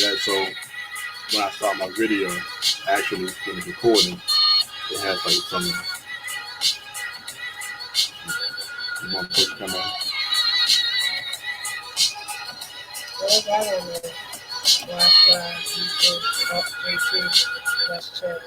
that. So when I start my video, actually when it's recording, it has like some one person come in. Well, I don't know. Wi-Fi, YouTube, update, let's check.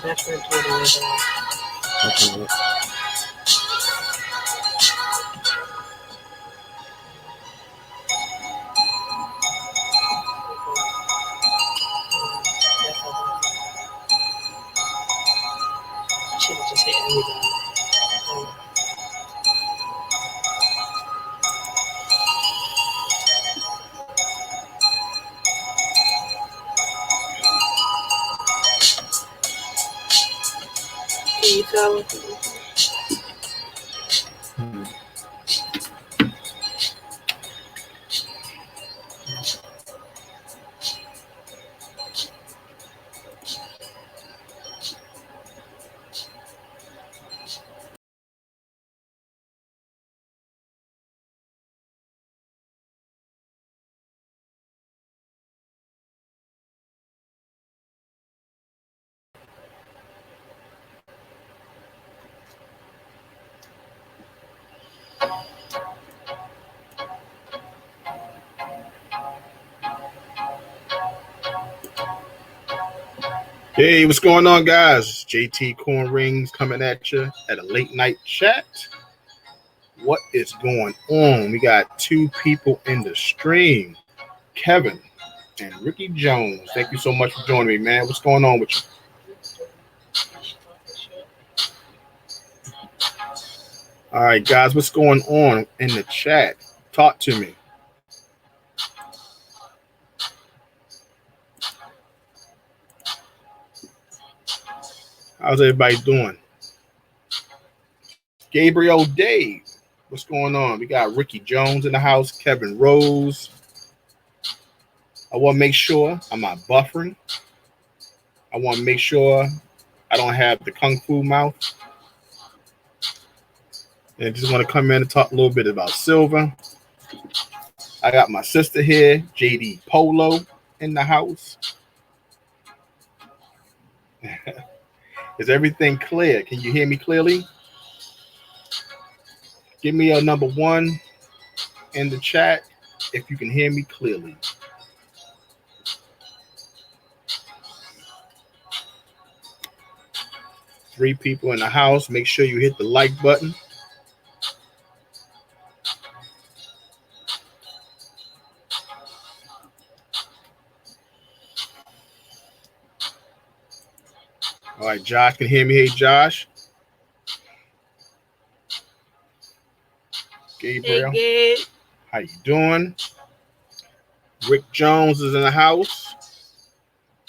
That's when Twitter is on. Okay. Should have just hit everybody. Can you tell? Hey, what's going on, guys? JT Corn Rings coming at you at a late night chat. What is going on? We got two people in the stream, Kevin and Ricky Jones. Thank you so much for joining me, man. What's going on with you? All right, guys, what's going on in the chat? Talk to me. How's everybody doing? Gabriel Dave, what's going on? We got Ricky Jones in the house, Kevin Rose. I want to make sure I'm not buffering. I want to make sure I don't have the kung fu mouth. And I just want to come in and talk a little bit about silver. I got my sister here, JD Polo, in the house. Is everything clear? Can you hear me clearly? Give me a number 1 in the chat if you can hear me clearly. Three people in the house. Make sure you hit the like button. All right, Josh can hear me. Hey, Josh. Gabriel. Hey, Gabe. How you doing? Rick Jones is in the house.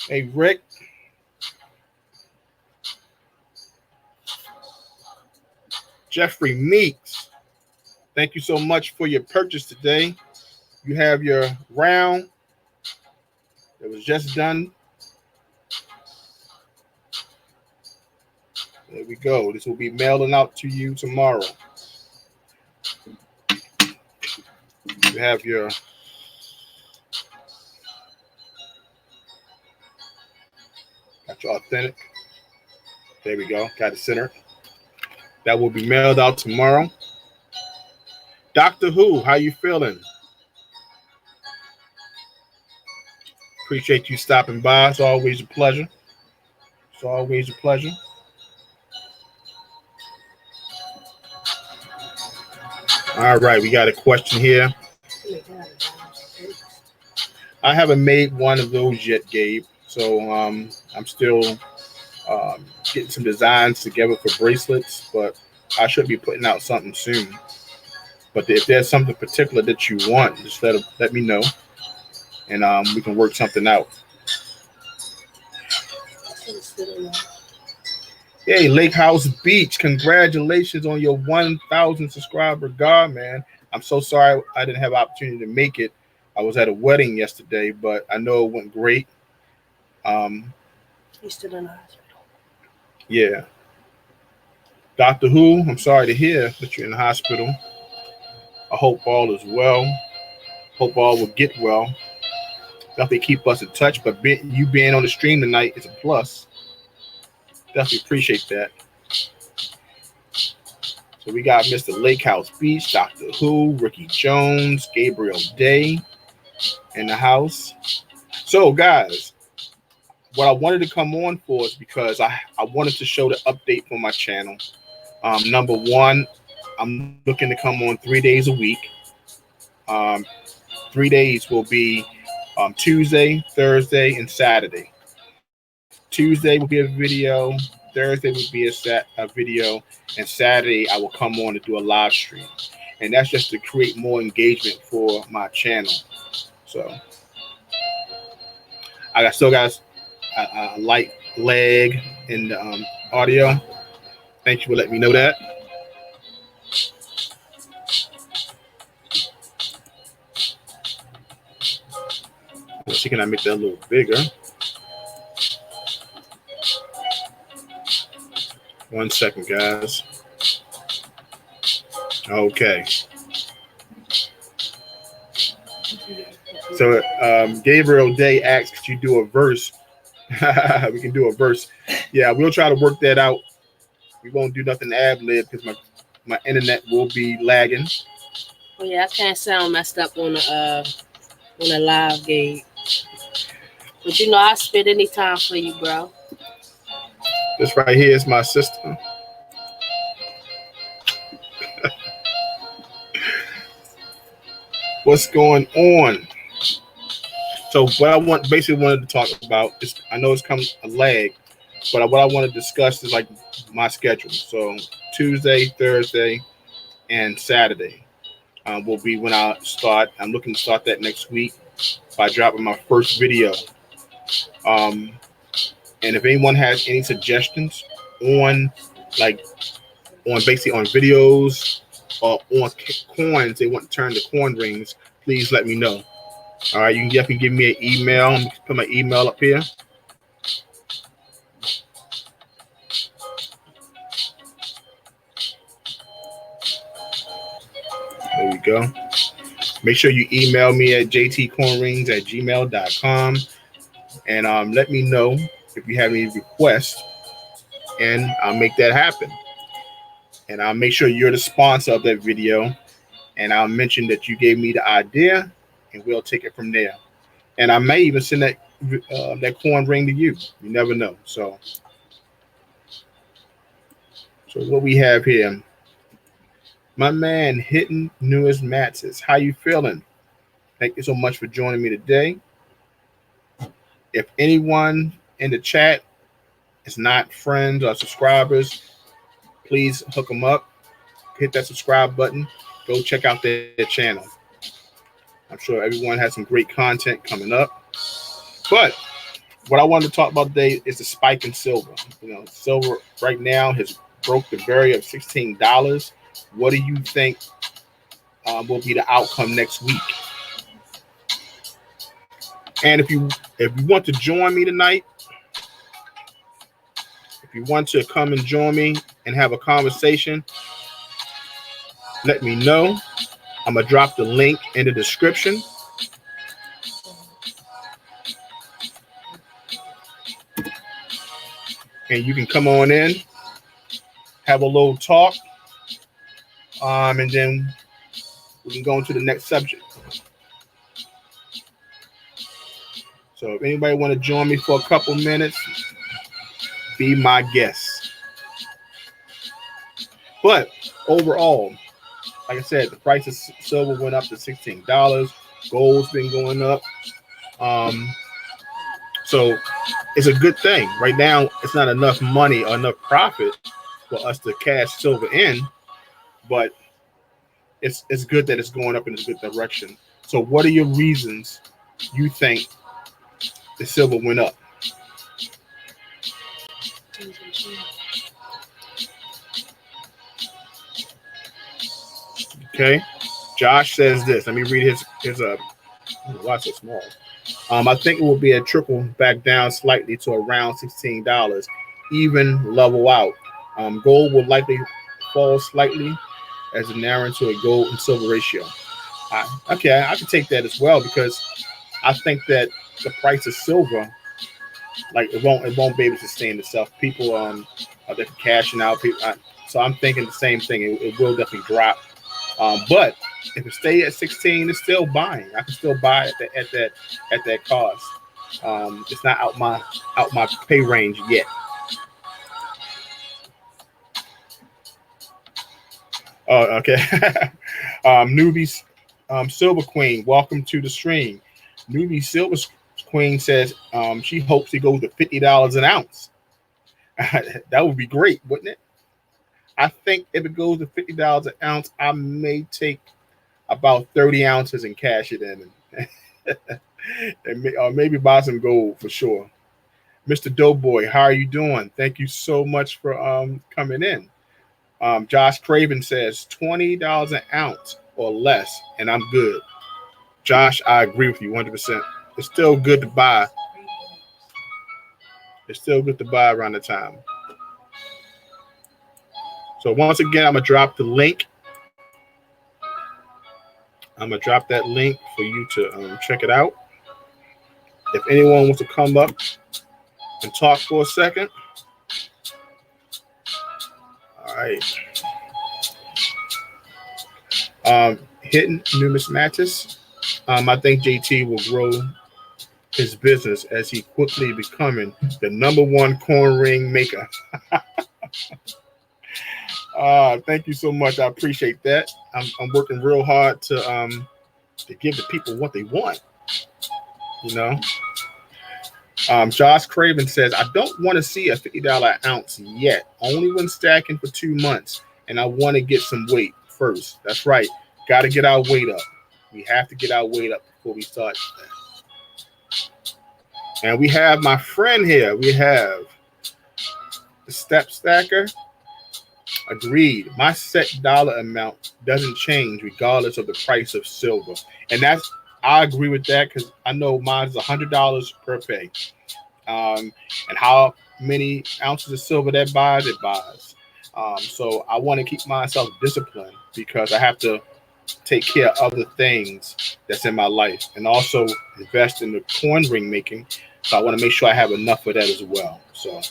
Hey, Rick. Jeffrey Meeks, thank you so much for your purchase today. You have your round that was just done. There we go. This will be mailing out to you tomorrow. You have your got your authentic. There we go. Got it centered. That will be mailed out tomorrow. Doctor Who, how you feeling? Appreciate you stopping by. It's always a pleasure. It's always a pleasure. All right, we got a question here. I haven't made one of those yet, Gabe. So I'm still getting some designs together for bracelets, but I should be putting out something soon. But if there's something particular that you want, just let me know, and we can work something out. Hey, Lake House Beach, congratulations on your 1,000 subscriber God, man. I'm so sorry I didn't have opportunity to make it. I was at a wedding yesterday, but I know it went great. He's still in the hospital. Yeah. Doctor Who, I'm sorry to hear that you're in the hospital. I hope all is well. Hope all will get well. Definitely keep us in touch, but you being on the stream tonight is a plus. Definitely appreciate that. So we got Mr. Lake House Beach, Doctor Who, Ricky Jones, Gabriel Day in the house. So guys, what I wanted to come on for is because I wanted to show the update for my channel. Number one, I'm looking to come on 3 days a week. Um, 3 days will be Tuesday, Thursday, and Saturday. Tuesday will be a video. Thursday will be a video, and Saturday I will come on to do a live stream, and that's just to create more engagement for my channel. So I still got a light lag in the audio. Thank you for letting me know that. Let's see, can I make that a little bigger? 1 second, guys. Okay. So Gabriel Day asks, could you do a verse? We can do a verse. Yeah, we'll try to work that out. We won't do nothing ad lib because my internet will be lagging. Oh yeah, I can't sound messed up on a live gig. But you know, I spit any time for you, bro. This right here is my sister. What's going on? So what I wanted to talk about is, I know it's come a lag, but what I want to discuss is like my schedule. So Tuesday, Thursday, and Saturday will be when I start. I'm looking to start that next week by dropping my first video. And if anyone has any suggestions on like basically on videos or on coins they want to turn to coin rings, please let me know. All right, you can definitely give me an email. I'm gonna put my email up here. There we go. Make sure you email me at jtcornrings@gmail.com and let me know if you have any requests, and I'll make that happen. And I'll make sure you're the sponsor of that video, and I'll mention that you gave me the idea, and we'll take it from there. And I may even send that coin ring to you. You never know. So what we have here, my man Hidden Numismatics. How you feeling? Thank you so much for joining me today. If anyone in the chat is not friends or subscribers, please hook them up. Hit that subscribe button. Go check out their channel. I'm sure everyone has some great content coming up. But what I wanted to talk about today is the spike in silver. You know, silver right now has broke the barrier of $16. What do you think will be the outcome next week? And if you want to join me tonight, if you want to come and join me and have a conversation, let me know. I'm gonna drop the link in the description. And you can come on in, have a little talk, and then we can go into the next subject. So if anybody want to join me for a couple minutes, Be my guest. But overall, like I said, the price of silver went up to $16. Gold's been going up. Um, so it's a good thing. Right now, it's not enough money or enough profit for us to cash silver in, but it's good that it's going up in a good direction. So, what are your reasons you think the silver went up? Okay, Josh says this. Let me read his. Why so small? I think it will be a trickle back down slightly to around $16, even level out. Gold will likely fall slightly as it narrows to a gold and silver ratio. Okay, I can take that as well because I think that the price of silver, like it won't be able to sustain itself. People are they're cashing out. So I'm thinking the same thing. It will definitely drop. But if it stay at 16, it's still buying. I can still buy at that cost. It's not out my pay range yet. Oh, okay. Newbie Silver Queen, welcome to the stream. Newbie Silver Queen says she hopes it goes to $50 an ounce. That would be great, wouldn't it? I think if it goes to $50 an ounce, I may take about 30 ounces and cash it in, or maybe buy some gold for sure. Mr. Doughboy, how are you doing? Thank you so much for coming in. Josh Craven says $20 an ounce or less, and I'm good. Josh, I agree with you 100%. It's still good to buy. It's still good to buy around the time. So once again, I'm gonna drop the link. I'm gonna drop that link for you to check it out. If anyone wants to come up and talk for a second. All right. Hidden Numismatics. I think JT will grow his business as he quickly becoming the #1 coin ring maker. Thank you so much. I appreciate that. I'm working real hard to give the people what they want. You know. Josh Craven says, I don't want to see a $50 ounce yet, only when stacking for 2 months, and I want to get some weight first. That's right. Got to get our weight up. We have to get our weight up before we start. And we have my friend here. We have the Step Stacker. Agreed. My set dollar amount doesn't change regardless of the price of silver. And I agree with that because I know mine is $100 per pay. And how many ounces of silver that buys, it buys. So I want to keep myself disciplined because I have to take care of other things that's in my life and also invest in the coin ring making. So I want to make sure I have enough of that as well. So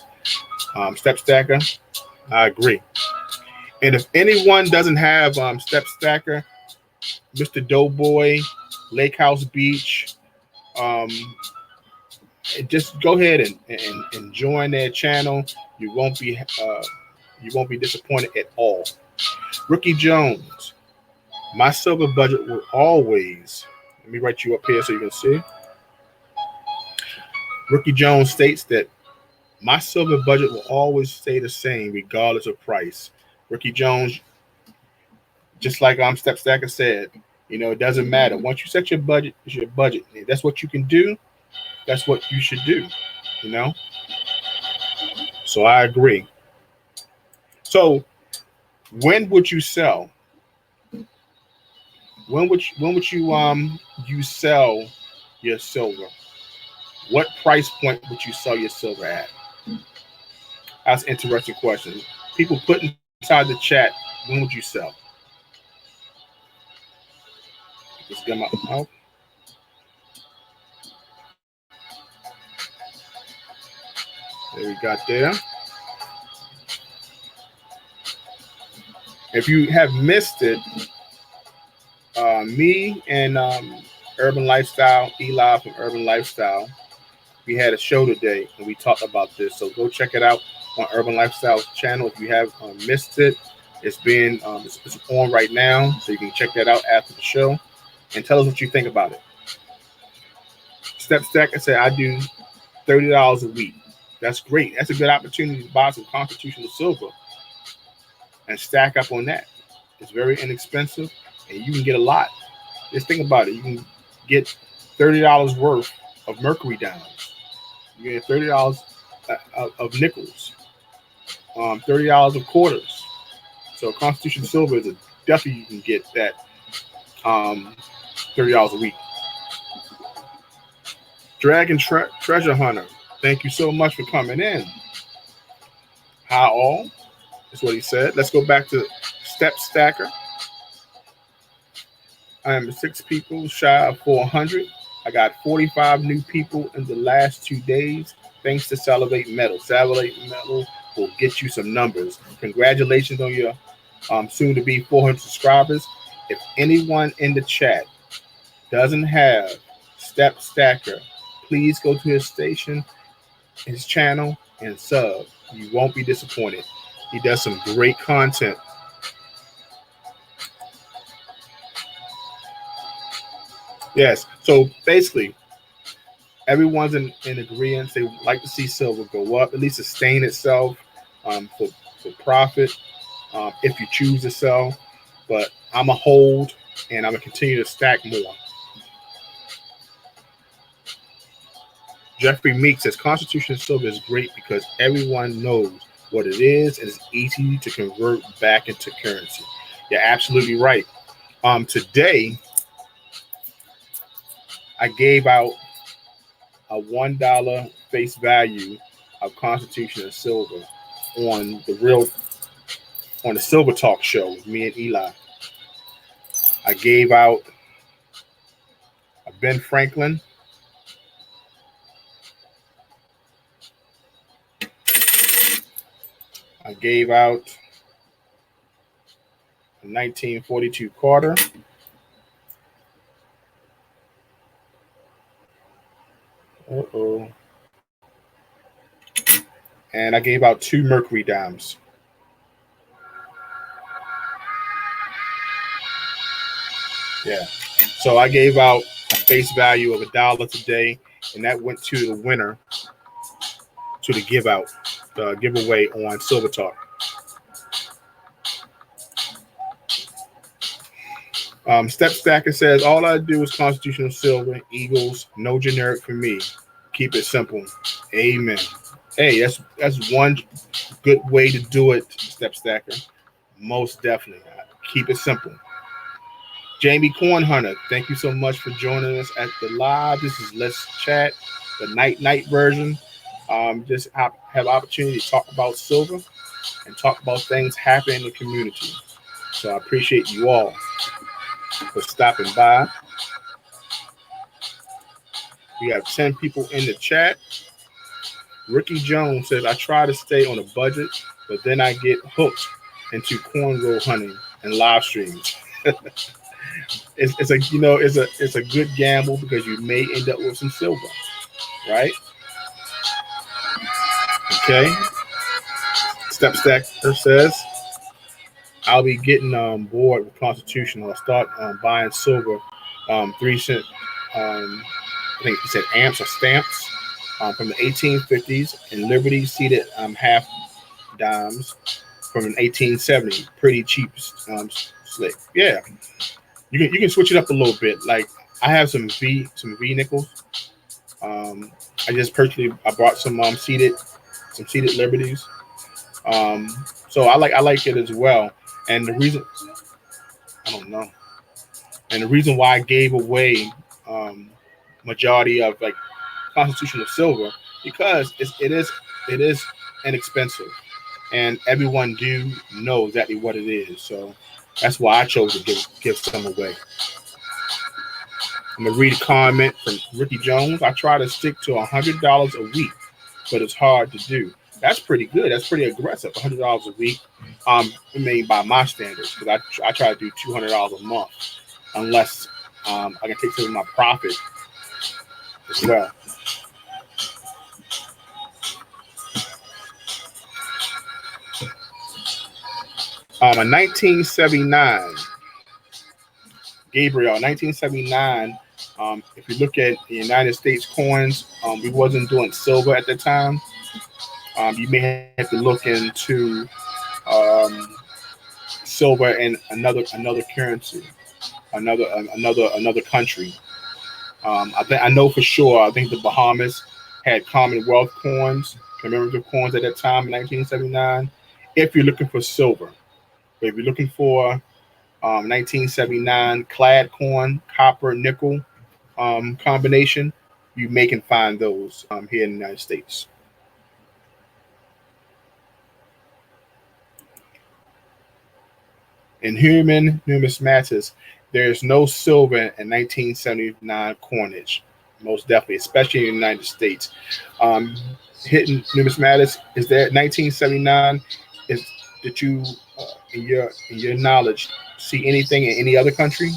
Step Stacker, I agree. And if anyone doesn't have Step Stacker, Mr. Doughboy, Lake House Beach, just go ahead and join their channel. You won't be disappointed at all. Ricky Jones, my silver budget will always. Let me write you up here so you can see. Ricky Jones states that my silver budget will always stay the same regardless of price. Ricky Jones, just like Step Stacker said, it doesn't matter. Once you set your budget, it's your budget. If that's what you can do. That's what you should do. So I agree. So when would you sell? When would you sell your silver? What price point would you sell your silver at? That's an interesting question. People put inside the chat, when would you sell? Let's get my out. There we got there. If you have missed it, me and Urban Lifestyle, Eli from Urban Lifestyle, we had a show today and we talked about this. So go check it out on Urban Lifestyle channel. If you have missed it, it's on right now, so you can check that out after the show and tell us what you think about it. Step Stacker said, I do $30 a week. That's great. That's a good opportunity to buy some constitutional silver and stack up on that. It's very inexpensive and you can get a lot. Just think about it. You can get $30 worth of mercury dimes. You get $30 of nickels, $30 of quarters. So constitutional silver is a definitely you can get that $30 a week. Dragon Treasure Hunter, thank you so much for coming in. Hi all, that's what he said. Let's go back to Step Stacker. I am 6 people shy of 400. I got 45 new people in the last 2 days, thanks to Salivate Metal. Salivate Metal will get you some numbers. Congratulations on your soon-to-be 400 subscribers. If anyone in the chat doesn't have Step Stacker, please go to his station, his channel, and sub. You won't be disappointed. He does some great content. Yes, so basically, everyone's in agreement. They like to see silver go up, at least sustain itself for profit if you choose to sell. But I'm a hold, and I'm going to continue to stack more. Jeffrey Meek says constitutional silver is great because everyone knows what it is and it's easy to convert back into currency. You're absolutely right. Today, I gave out a $1 face value of constitutional silver on the Silver Talk show with me and Eli. I gave out a Ben Franklin. I gave out a 1942 Carter. And I gave out 2 mercury dimes. Yeah. So I gave out a face value of $1 today, and that went to the winner to the giveaway on Silver Talk. Step Stacker says, all I do is constitutional silver, Eagles, no generic for me. Keep it simple. Amen. Hey, that's one good way to do it, Step Stacker. Most definitely. Keep it simple. Jamie Corn Hunter, thank you so much for joining us at the live. This is Let's Chat, the night version. Just have opportunity to talk about silver and talk about things happening in the community. So I appreciate you all for stopping by. We have 10 people in the chat. Ricky Jones says, I try to stay on a budget, but then I get hooked into cornrow hunting and live streams. It's a good gamble because you may end up with some silver, right? Okay. Step Stacker says, I'll be getting bored with Constitution. I'll start buying silver, 3-cent, I think he said amps or stamps from the 1850s, and Liberty seated half dimes from an 1870. Pretty cheap, slick. Yeah, you can switch it up a little bit. Like I have some V nickels. I bought some seated Liberties. So I like it as well. And the reason I don't know, and the reason why I gave away majority of like constitutional silver because it is inexpensive, and everyone do know exactly what it is. So that's why I chose to give some away. I'm gonna read a comment from Ricky Jones. I try to stick to $100 a week, but it's hard to do. That's pretty good. That's pretty aggressive. $100 a week. By my standards, because I try to do $200 a month, unless I can take some of my profit as well. In 1979, Gabriel, 1979. If you look at the United States coins, we wasn't doing silver at the time. You may have to look into um, silver in another currency, another country. I know for sure. I think the Bahamas had Commonwealth coins, commemorative coins at that time in 1979. If you're looking for silver, but if you're looking for 1979 clad coin, copper, nickel combination, you may can find those here in the United States. In human numismatics, there is no silver in 1979 coinage, most definitely, especially in the United States. Um, Hidden numismatics is that 1979. Is did you in your knowledge see anything in any other country?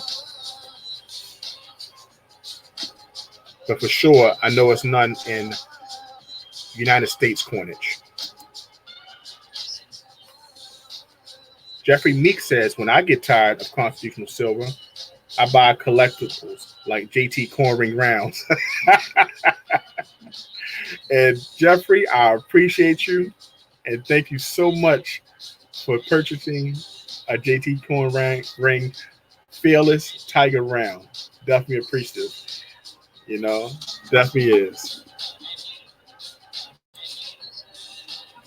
But for sure, I know it's none in United States coinage. Jeffrey Meek says, when I get tired of constitutional silver, I buy collectibles like JT corn ring rounds. And Jeffrey, I appreciate you and thank you so much for purchasing a JT corn ring fearless tiger round. Definitely appreciative. You know, definitely is.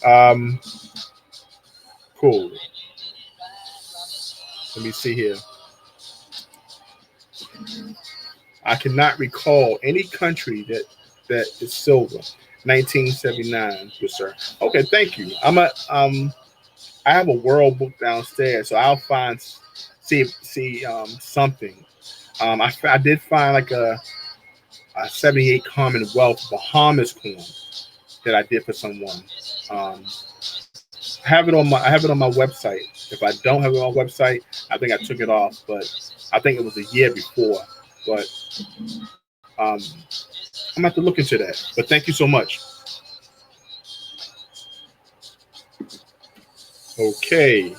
Um, cool. Let me see here. I cannot recall any country that is silver. 1979, good sir. Okay, thank you. I have a world book downstairs, so I'll find see something. I did find like a 78 Commonwealth Bahamas coin that I did for someone. Um, I have it on my website. If I don't have it on my website, I think I took it off, but I think it was a year before. But um, I'm gonna have to look into that. But thank you so much. Okay,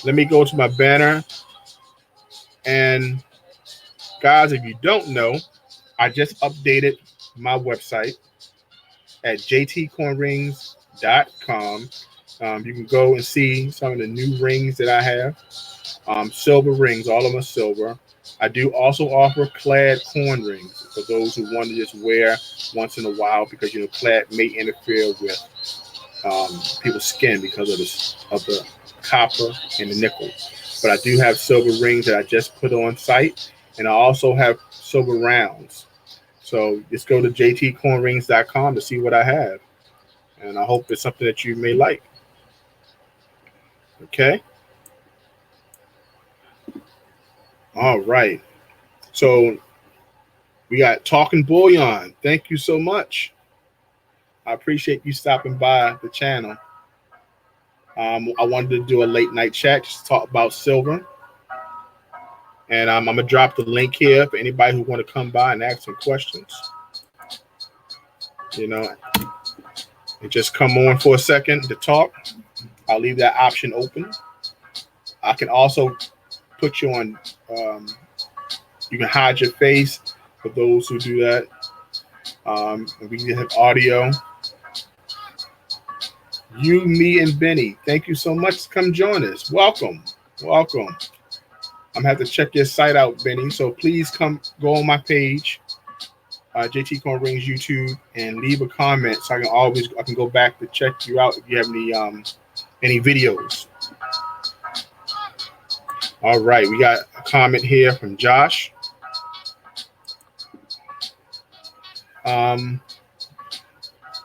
let me go to my banner. And guys, if you don't know, I just updated my website at jtcornrings.com. You can go and see some of the new rings that I have. Silver rings, all of them are silver. I do also offer clad corn rings for those who want to just wear once in a while because clad may interfere with people's skin because of the copper and the nickel. But I do have silver rings that I just put on site, and I also have silver rounds. So just go to jtcornrings.com to see what I have, and I hope it's something that you may like. Okay. All right. So we got Talking Bullion. Thank you so much. I appreciate you stopping by the channel. I wanted to do a late night chat just to talk about silver. And I'm gonna drop the link here for anybody who want to come by and ask some questions. You know, and just come on for a second to talk. I'll leave that option open. I can also put you on. You can hide your face for those who do that. And we can have audio. You, me, and Benny. Thank you so much. Come join us. Welcome. Welcome. I'm gonna have to check your site out, Benny. So please come go on my page, JT Corn Rings YouTube, and leave a comment so I can go back to check you out if you have any videos. All right, we got a comment here from Josh.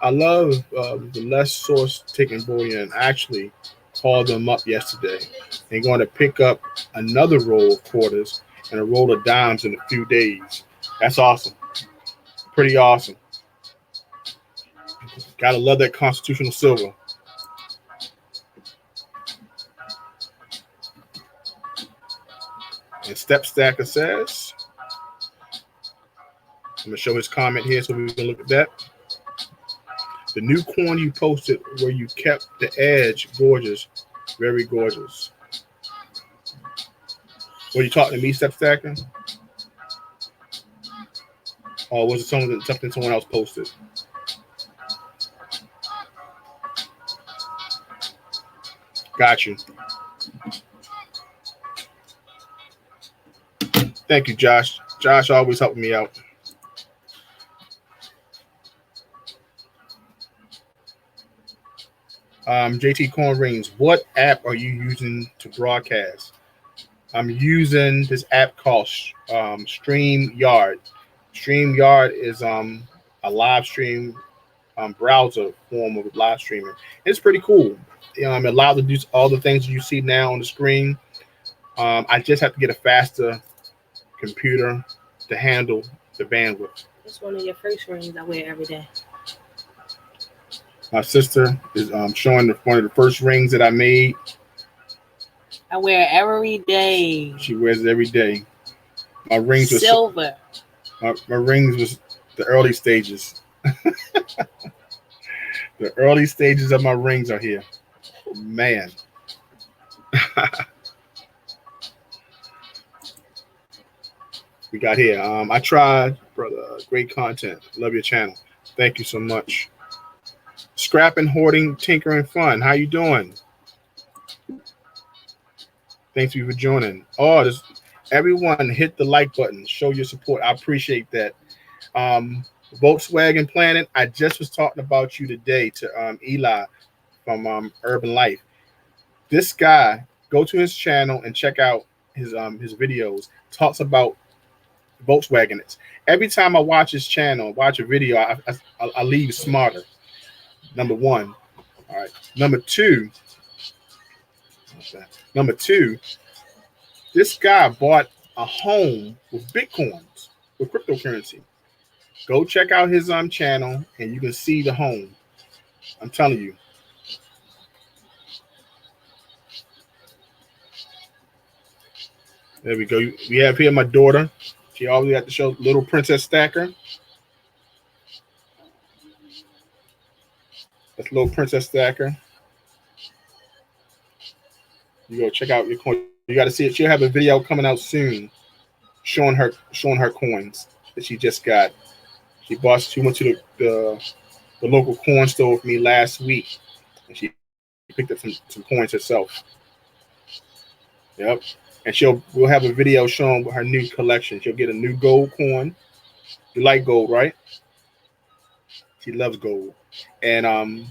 I love the less source taking bullion. I actually called them up yesterday. They're going to pick up another roll of quarters and a roll of dimes in a few days. That's awesome. Pretty awesome. Gotta love that constitutional silver. And Step Stacker says, I'm gonna show his comment here so we can look at that. The new coin you posted where you kept the edge, gorgeous, very gorgeous. Were you talking to me, Step Stacker? Or was it something someone else posted? Got you. Thank you, Josh. Josh always helping me out. JT Corn Rings, what app are you using to broadcast? I'm using this app called StreamYard. StreamYard is a live stream browser form of live streaming. It's pretty cool. It allows to do all the things you see now on the screen. I just have to get a faster computer to handle the bandwidth. It's one of your first rings I wear every day. My sister is showing one of the first rings that I made. I wear it every day. She wears it every day. My rings silver. My rings was the early stages. The early stages of my rings are here. Man. We got here. I tried, brother. Great content. Love your channel. Thank you so much. Scrapping, hoarding, tinkering, fun. How you doing? Thanks you for joining. Oh, everyone hit the like button. Show your support. I appreciate that. Volkswagen Planet. I just was talking about you today to Eli from Urban Life. This guy, go to his channel and check out his videos. Talks about Volkswagen. Every time I watch his channel, watch a video, I leave smarter. Number one. All right. Number two, this guy bought a home with Bitcoins, with cryptocurrency. Go check out his channel and you can see the home. I'm telling you. There we go. We have here my daughter. She always got to show Little Princess Stacker. That's Little Princess Stacker. You go check out your coin. You got to see it. She'll have a video coming out soon, showing her coins that she just got. She went to the local coin store with me last week, and she picked up some coins herself. Yep. And we'll have a video showing her new collection. She'll get a new gold coin. You like gold, right? She loves gold. And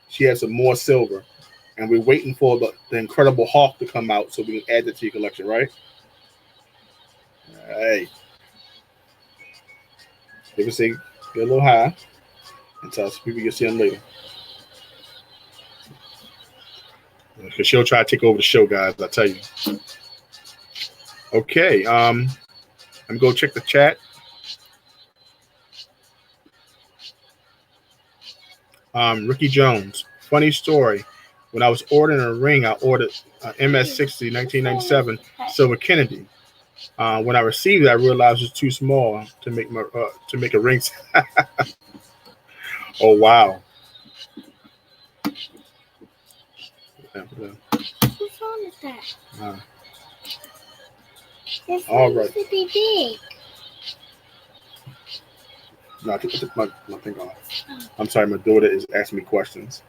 she has some more silver. And we're waiting for the Incredible Hawk to come out so we can add that to your collection, right? All right. They would say get a little high and tell us people you'll see them later. Because she'll try to take over the show, guys, I tell you. Okay. I'm going to go check the chat. Ricky Jones. Funny story. When I was ordering a ring, I ordered MS60 1997 Silver Kennedy. When I received it, I realized it was too small to make a ring. Oh wow! Whose phone is that? This All one right. used to be big. No, I took my thing off. I'm sorry, my daughter is asking me questions.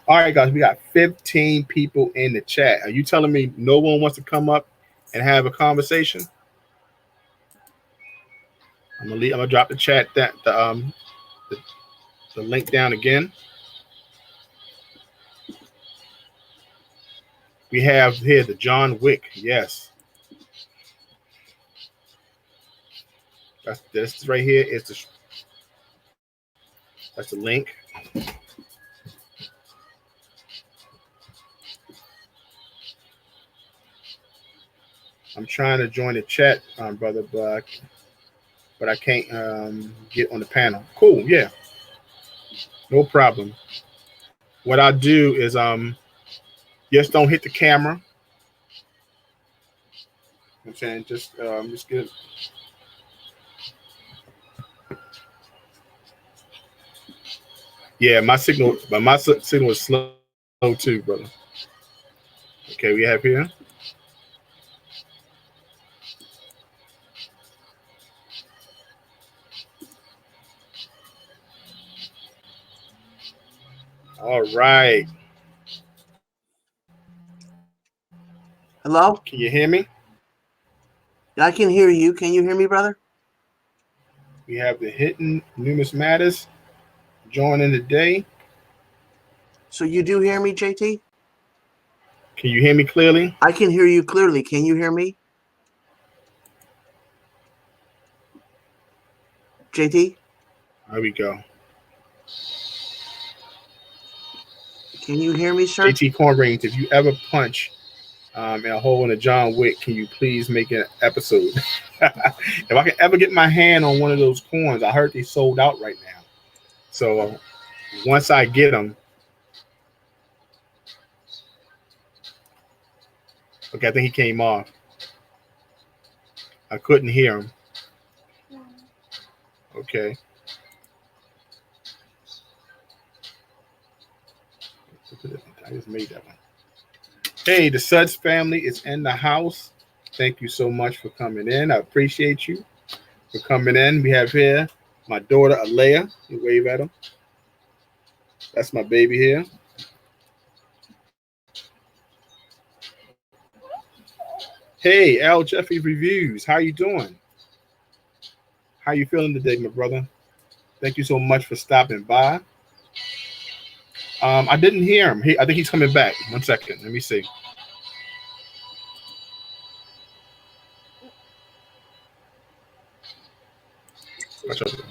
All right, guys, we got 15 people in the chat. Are you telling me no one wants to come up and have a conversation? I'm gonna drop the chat the link down again. We have here the John Wick. Yes, this right here is that's the link. I'm trying to join the chat, brother, but I can't get on the panel. Cool, yeah, no problem. What I do is just don't hit the camera. I'm saying just get. Yeah, my signal is slow too, brother. Okay, we have here. All right. Hello? Can you hear me? I can hear you. Can you hear me, brother? We have the Hidden Numismatics joining today. So you do hear me, JT? Can you hear me clearly? I can hear you clearly. Can you hear me? JT? There we go. Can you hear me, sir? JT Corn Rings, if you ever punch in a hole in a John Wick, can you please make an episode? If I can ever get my hand on one of those coins, I heard they sold out right now. So once I get them, okay, I think he came off. I couldn't hear him. Okay. I just made that one. Hey, the Suds family is in the house. Thank you so much for coming in. I appreciate you for coming in. We have here my daughter Alea. You wave at him. That's my baby here. Hey, Al Jeffy Reviews. How you doing? How you feeling today, my brother? Thank you so much for stopping by. I didn't hear him. I think he's coming back. 1 second. Let me see. Watch out.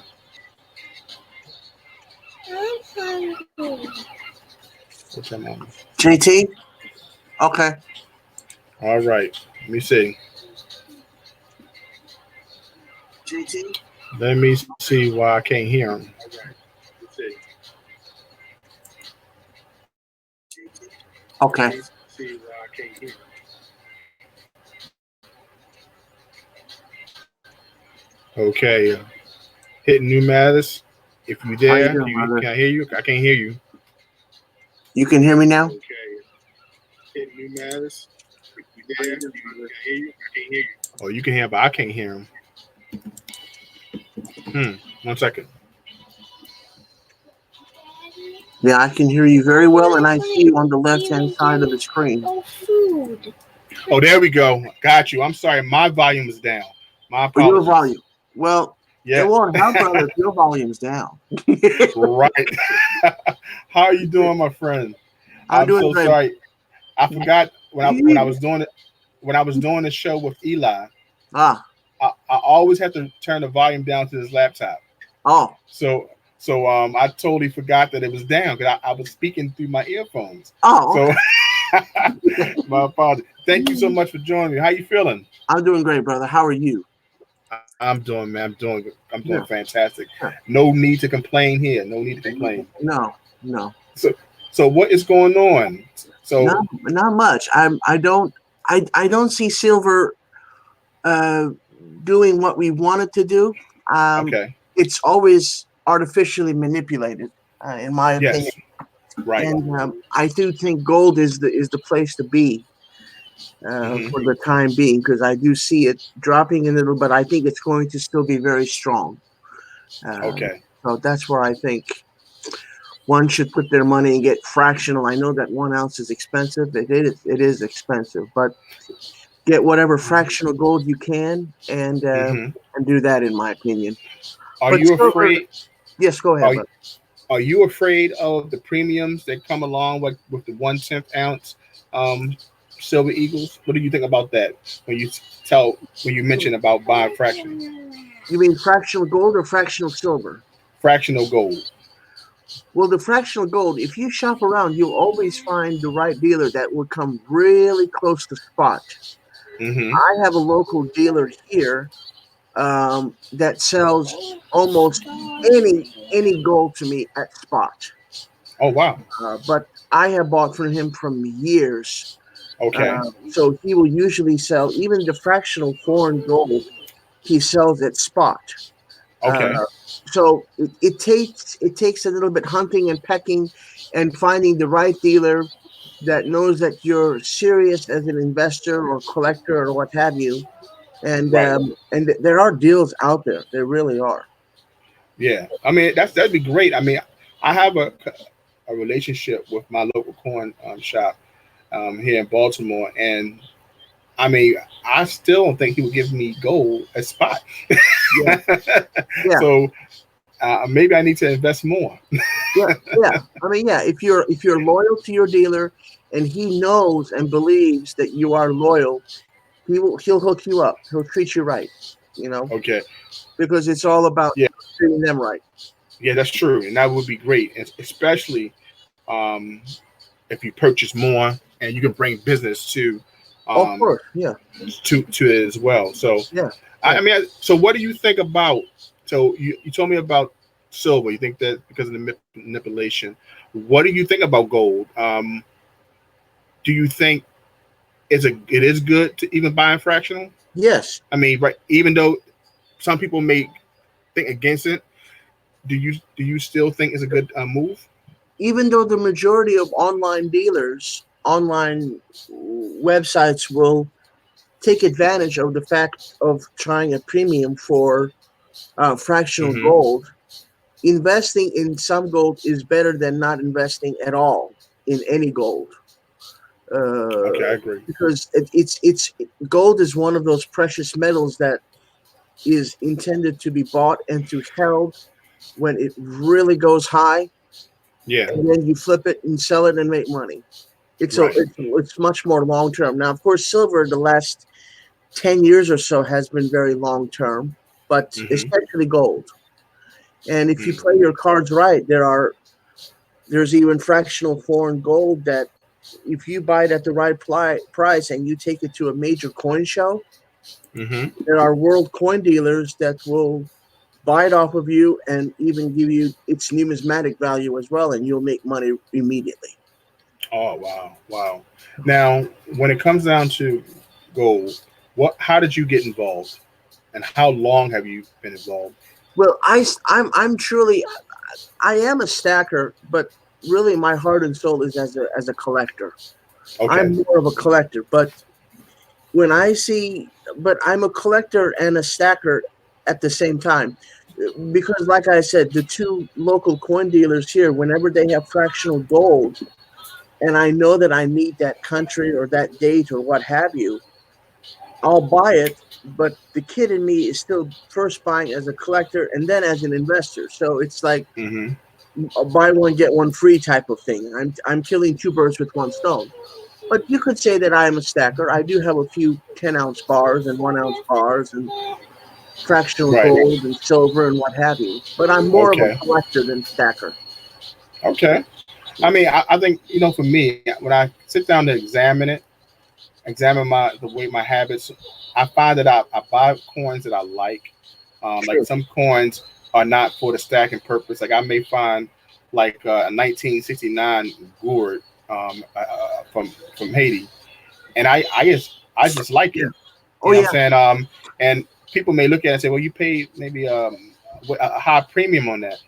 I'm hungry. What's your mom? JT? Okay. All right. Let me see. JT? Let me see why I can't hear him. Okay. Okay. Hidden Numismatics. If you How you there, doing, brother? can I hear you? I can't hear you. You can hear me now? Okay. Hidden Numismatics. If you there, can I hear you? I can't hear you. Oh, you can hear, but I can't hear him. 1 second. Yeah, I can hear you very well, and I see you on the left-hand side of the screen. Food. Oh, there we go. Got you. I'm sorry. My volume is down. My For your apologies. volume. Well, Yeah. it won't help, brother, if your volume's down. Right. How are you doing, my friend? I'm doing so great. sorry. I forgot when I was doing it when I was doing the show with Eli. Ah. I always have to turn the volume down to this laptop. Oh. So I totally forgot that it was down because I was speaking through my earphones. Oh. So my apologies. Thank you so much for joining me. How you feeling? I'm doing great, brother. How are you? I'm doing, man. I'm doing Yeah. fantastic. Yeah. No need to complain here. No need to complain. No. So what is going on? So not much. I don't see silver doing what we want it to do. okay. It's always artificially manipulated, in my opinion. Yes. Right. And I do think gold is the place to be for the time being, because I do see it dropping a little, but I think it's going to still be very strong. Okay. So that's where I think one should put their money and get fractional. I know that 1 ounce is expensive. It is expensive, but get whatever fractional gold you can and do that, in my opinion. Are But you silver, afraid? yes, go ahead. Are you afraid of the premiums that come along with the 1/10 ounce silver eagles? What do you think about that when you mention about buying fractions? You mean fractional gold or fractional silver? Fractional gold. Well, the fractional gold, if you shop around, you'll always find the right dealer that will come really close to spot. I have a local dealer here that sells almost any gold to me at spot. Oh wow! But I have bought from him from years. Okay. So he will usually sell even the fractional foreign gold. He sells at spot. Okay. So it takes a little bit hunting and pecking, and finding the right dealer that knows that you're serious as an investor or collector or what have you. And Right. And there are deals out there. There really are. Yeah. I mean that'd be great. I mean I have a a relationship with my local coin shop here in Baltimore, and I mean, I still don't think he would give me gold a spot. Yeah, yeah, So maybe I need to invest more. yeah, yeah. I mean, yeah. If you're loyal to your dealer, and he knows and believes that you are loyal, he'll hook you up. He'll treat you right. You know, Okay. because it's all about Yeah. treating them right. Yeah, that's true, and that would be great, especially um, if you purchase more and you can bring business Of um, course, yeah, to it as well. So yeah, I, yeah. I mean, so what do you think about? So you told me about silver. You think that because of the manipulation. What do you think about gold? Do you think it is good to even buy in fractional? Yes, I mean, right? Even though some people may think against it, do you still think it's a good move? even though the majority of online dealers, online websites will take advantage of the fact of trying a premium for fractional Hmm. gold, investing in some gold is better than not investing at all in any gold. Okay, Uh, I agree. because it's gold is one of those precious metals that is intended to be bought and to held when it really goes high, Yeah. and then you flip it and sell it and make money. Right. It's much more long term. Now, of course, silver the last 10 years or so has been very long term, but Hmm. especially gold. And if you play Hmm. your cards right, there's even fractional foreign gold that if you buy it at the right price and you take it to a major coin show, Hmm. there are world coin dealers that will buy it off of you and even give you its numismatic value as well, and you'll make money immediately. Oh wow, wow. Now, when it comes down to gold, what? How did you get involved, and how long have you been involved? Well, I'm truly I am a stacker, but really my heart and soul is as a collector. Okay. I'm more of a collector, when I see, but I'm a collector and a stacker at the same time. Because, like I said, the two local coin dealers here, whenever they have fractional gold, and I know that I need that country or that date or what have you, I'll buy it. But the kid in me is still first buying as a collector and then as an investor. So it's like Hmm. a buy one get one free type of thing. I'm killing two birds with one stone. But you could say that I am a stacker. I do have a few 10-ounce bars and 1-ounce bars and fractional Right. gold and silver and what have you. But I'm more of a Okay. collector than stacker. Okay. I mean, I think for me, when I sit down to examine the way my habits, I find that I buy coins that I like. Like Sure. some coins are not for the stacking purpose. Like I may find like a 1969 gourd from Haiti, and I just like Yeah. it. Oh You know what I'm yeah. saying? And people may look at it and say, well, you paid maybe a high premium on that.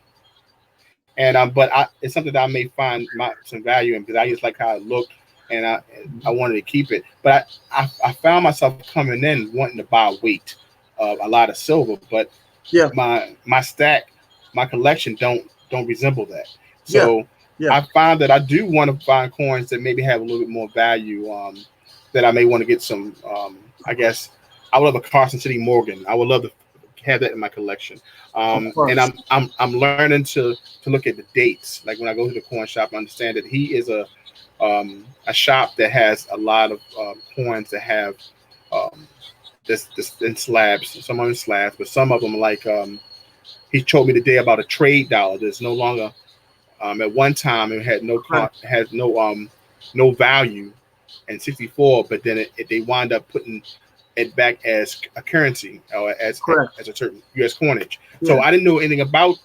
And but it's something that I may find some value in because I just like how it looked, and I wanted to keep it. But I found myself coming in wanting to buy weight of a lot of silver, but Yeah. my stack, my collection don't resemble that. Yeah. So Yeah. I find that I do want to find coins that maybe have a little bit more value. That I may want to get some. I guess I would love a Carson City Morgan. I would love to have that in my collection. Of And course. I'm learning to look at the dates. Like when I go to the coin shop, I understand that he is a shop that has a lot of coins that have um, this in slabs. Some are in slabs, but some of them like he told me today about a trade dollar that's no longer at one time it had Correct. no value in 64, but then they wind up putting it back as a currency or Correct. as a certain U.S. coinage. So Yeah. I didn't know anything about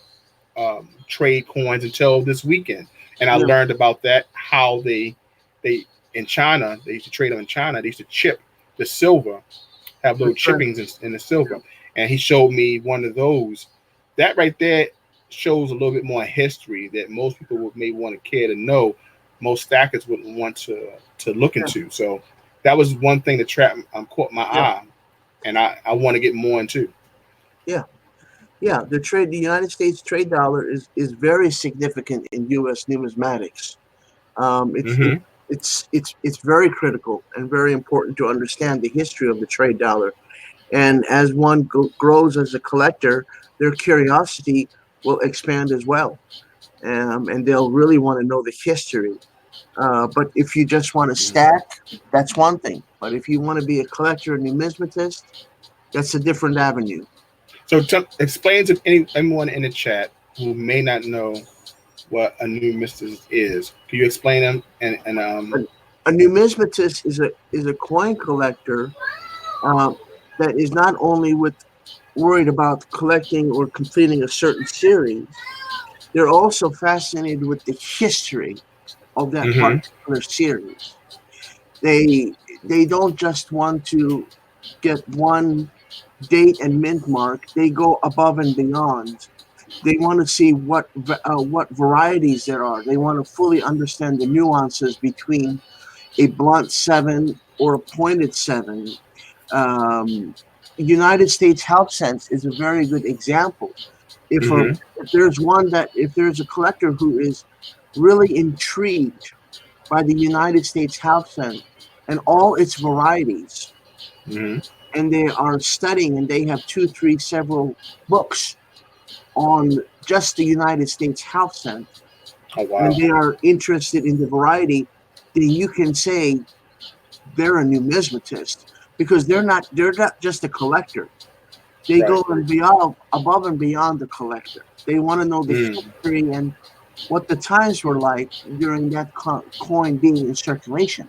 trade coins until this weekend, and I Yeah. learned about that how they in China they used to trade them in China. They used to chip the silver, have little That's right. chippings in the silver, and he showed me one of those. That right there shows a little bit more history that most people would may want to care to know. Most stackers wouldn't want to look Yeah. into. So that was one thing that caught my Yeah. eye, and I want to get more into. Yeah. Yeah, the United States trade dollar is very significant in U.S. numismatics. Um, it's it, Mm-hmm. it's very critical and very important to understand the history of the trade dollar. And as one grows as a collector, their curiosity will expand as well, and they'll really want to know the history. But if you just want to stack, that's one thing. But if you want to be a collector, a numismatist, that's a different avenue. So explain to anyone in the chat who may not know what a numismatist is. Can you explain them? A, a numismatist is a coin collector uh, that is not only worried about collecting or completing a certain series, they're also fascinated with the history of that Mm-hmm. particular series. They don't just want to get one date and mint mark. They go above and beyond. They want to see what varieties there are. They want to fully understand the nuances between a blunt seven or a pointed seven. Um, United States Health Sense is a very good example. If a Mm-hmm. if there's a collector who is really intrigued by the United States Health Sense and all its varieties, Mm-hmm. and they are studying and they have two, three, several books on just the United States Health Sense, Oh and wow. they are interested in the variety, then you can say they're a numismatist because they're not just a collector. They Right. go and beyond above and beyond the collector. They want to know the Mm. history and what the times were like during that coin being in circulation.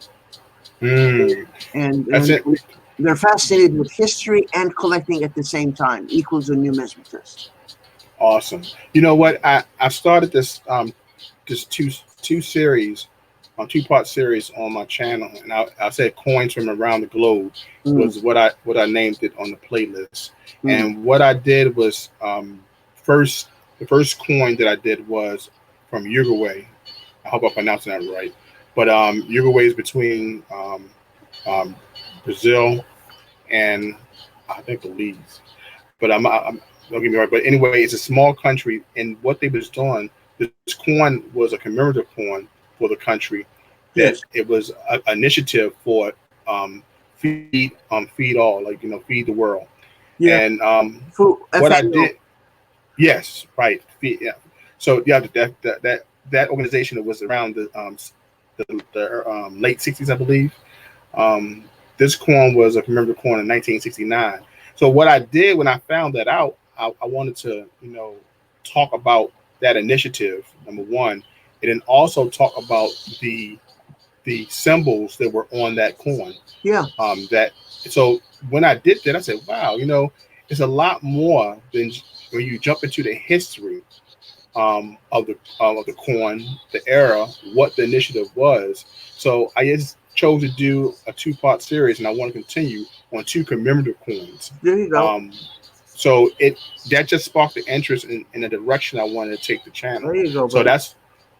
Mm. And That's and it. they're fascinated with history and collecting at the same time, equals a numismatist. Awesome. You know what? I started this two series, 2-part series on my channel, and I said coins from around the globe Mm, was what I named it on the playlist. mm. And what I did was first the first coin that I did was from Uruguay. I hope I'm pronouncing that right. But Uruguay is between um, Brazil and I think Belize. But I'm don't get me wrong. But anyway, it's a small country, and what they was doing, this coin was a commemorative coin for the country. That Yes. it was an initiative for feed all, like feed the world. Yeah. And what I FAO. did, yes, right, feed, yeah. So yeah, that organization was around the late 60s, I believe. Um, this coin was a commemorative coin in 1969. So what I did when I found that out, I wanted to, talk about that initiative. Number one, and then also talk about the symbols that were on that coin. Yeah. That so when I did that, I said, wow, it's a lot more than when you jump into the history of the coin, the era, what the initiative was. So I just chose to do a 2-part series, and I want to continue on two commemorative coins. There you go. Um, so it that just sparked the interest in the direction I wanted to take the channel. There you go, So buddy.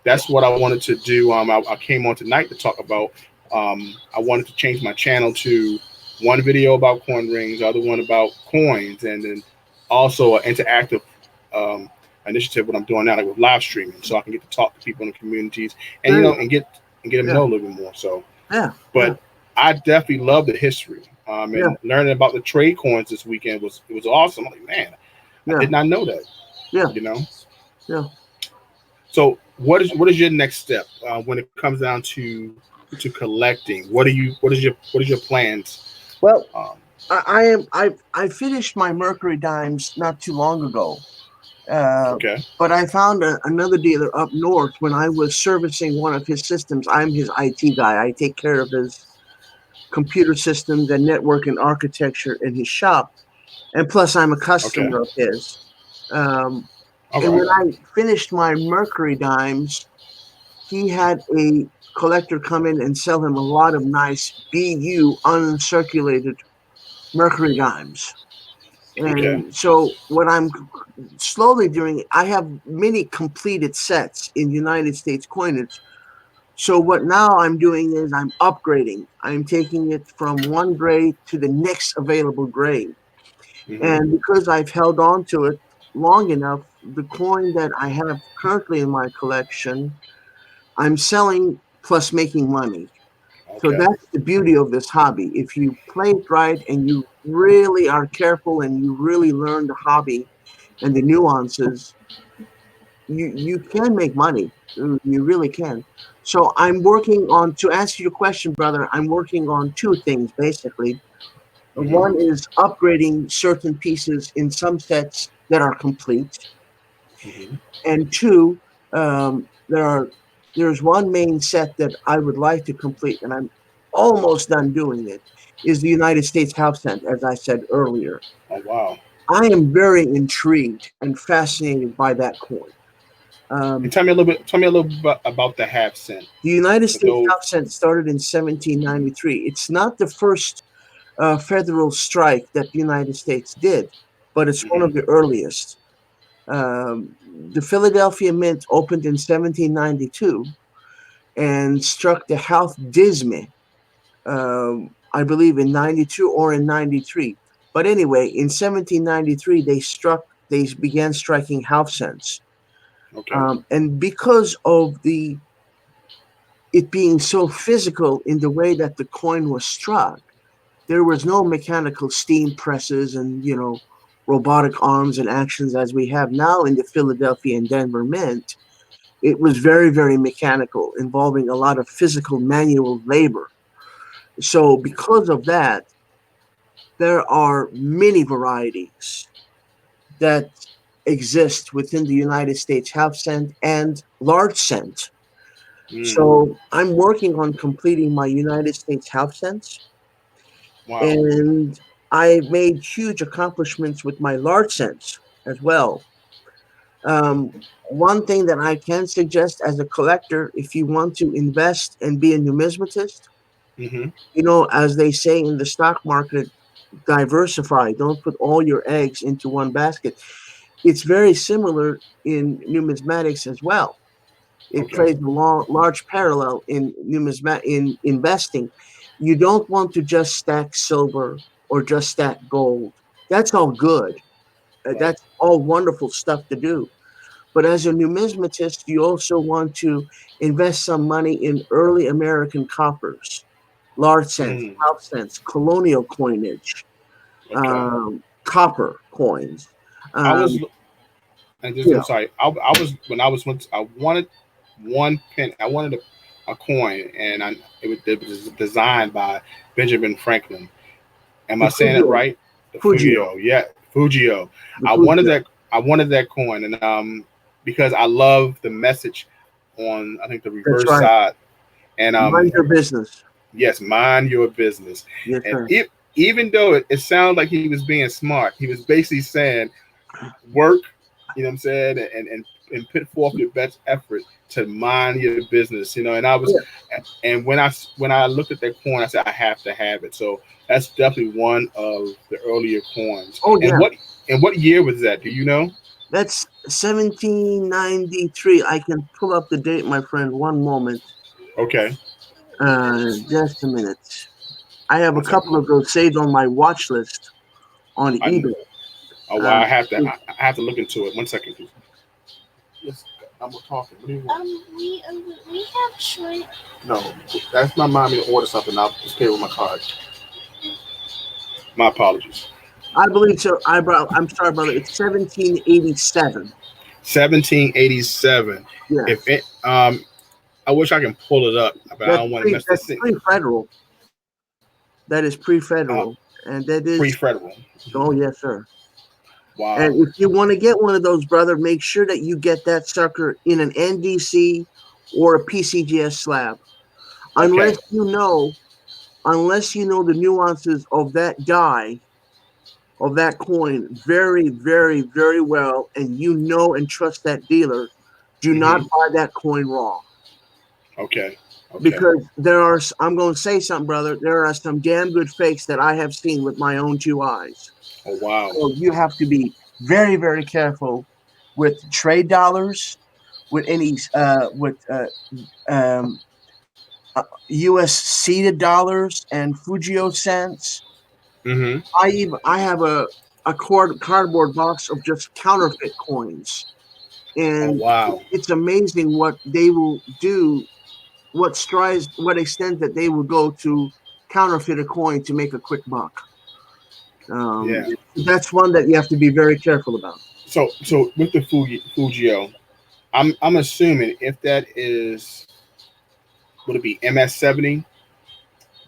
that's what I wanted to do. I came on tonight to talk about. I wanted to change my channel to one video about coin rings, the other one about coins, and then also an interactive um, initiative. What I'm doing now, like with live streaming, so I can get to talk to people in the communities, and There you go. and get them to Yeah. know a little bit more. So, Yeah. Yeah. but I definitely love the history. Yeah. And learning about the trade coins this weekend was awesome. I'm like, man, I Yeah. did not know that. Yeah. You know. Yeah. So what is your next step when it comes down to collecting? What is your plans? Well, Um, I finished my Mercury dimes not too long ago. Uh, okay. but I found another dealer up north when I was servicing one of his systems. I'm his IT guy. I take care of his computer systems and network and architecture in his shop. And plus, I'm a Okay. customer of his. Um, All and right. when I finished my Mercury dimes, he had a collector come in and sell him a lot of nice BU uncirculated Mercury dimes. Okay. And so what I'm slowly doing, I have many completed sets in United States coinage. So what now I'm doing is I'm upgrading. I'm taking it from one grade to the next available grade. Hmm. And because I've held on to it, long enough, the coin that I have currently in my collection, I'm selling plus making money. So Okay. that's the beauty of this hobby. If you play it right and you really are careful and you really learn the hobby and the nuances, you can make money. You really can. So I'm working on, to answer your question, brother, I'm working on two things basically. One Mm-hmm. is upgrading certain pieces in some sets that are complete, Mm-hmm. and two, there's one main set that I would like to complete, and I'm almost done doing it. Is the United States house cent, as I said earlier. Oh wow. I am very intrigued and fascinated by that coin. And Um, tell me a little bit. Tell me a little bit about the half cent. the United For States those. house cent started in 1793. It's not the first federal strike that the United States did, but it's one of Mm-hmm. the earliest. Um, the Philadelphia Mint opened in 1792 and struck the Half Disney, I believe, in 92 or in 93. But anyway, in 1793, they began striking half cents. Okay. And because of it being so physical in the way that the coin was struck, there was no mechanical steam presses and, robotic arms and actions as we have now in the Philadelphia and Denver Mint. It was very, very mechanical, involving a lot of physical manual labor. So, because of that, there are many varieties that exist within the United States half cent and large cent. Mm. So, I'm working on completing my United States half cents, Wow. and I made huge accomplishments with my large cents as well. One thing that I can suggest as a collector, if you want to invest and be a numismatist, Mm-hmm. as they say in the stock market, diversify. Don't put all your eggs into one basket. It's very similar in numismatics as well. It Okay. plays a large parallel in in investing. You don't want to just stack silver or just stack gold. That's all good. Right. That's all wonderful stuff to do. But as a numismatist, you also want to invest some money in early American coppers, large cents, Mm. half cents, colonial coinage, Okay. copper coins. I was. Um, And just you I'm know, sorry. I was when I was went. I wanted one pen. I wanted a coin, and it was designed by Benjamin Franklin. Am the I saying it Fujio, right? The Fujio, Fujio. Yeah, Fujio. the I wanted Fujio. that. I wanted that coin, and because I love the message on I think the That's reverse right. side, and Mind your business. yes, mind your business. Yes, And sir. even though it sounds like he was being smart, he was basically saying work, you know what I'm saying, and put forth your best effort to mind your business, and I was, Yeah, and when I looked at that coin, I said I have to have it. So that's definitely one of the earlier coins. oh, And yeah. what year was that? Do you know? That's 1793. I can pull up the date, my friend. One moment. Okay, Just a minute. I have a one second. couple of those saved on my watch list on I eBay. Oh Uh, wow, I have to look into it. One second, please. Yes, I'm talking. What do you want? We have shrimp. No, that's my mommy to order something. I'll just pay with my card. My apologies. I believe so. I'm sorry, brother. It's 1787. 1787. If Yes, it, I wish I can pull it up, but I don't want to mess that's this thing. pre-federal. That is Uh, pre-federal, and that is, Pre-federal. oh yes, sir. Wow. And if you want to get one of those, brother, make sure that you get that sucker in an NDC or a PCGS slab. Unless Okay. you know, unless you know the nuances of that die, of that coin very, very, very well, and you know and trust that dealer, do not Hmm. buy that coin raw. Okay. Okay. Because I'm going to say something, brother. There are some damn good fakes that I have seen with my own two eyes. Oh wow. So you have to be very, very careful with trade dollars, with any, um, U.S. seeded dollars and Fujio cents. Hmm. I have a a cardboard box of just counterfeit coins, Oh and wow. it's amazing what they will do, what extent that they will go to counterfeit a coin to make a quick buck. Um, Yeah. that's one that you have to be very careful about. So with the Fujio, I'm assuming if that is, would it be MS-70?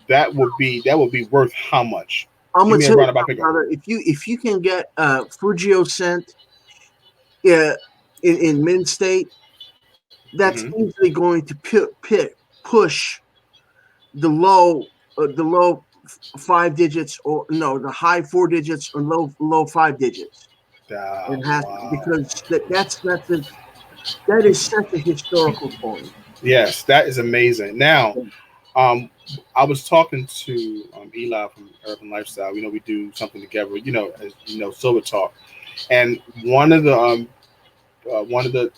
That would be worth how much? I'm Give gonna me a tell you, roundabout figure. brother, if you can get Fujio scent, yeah, in Mint State, that's Hmm. easily going to push the low 5 digits, or no, the high 4 digits, or low 5 digits. It has to, Wow. because that is such a historical coin. Yes, that is amazing. Now, um, I was talking to Eli from Urban Lifestyle. We do something together. As Silver Talk, and one of the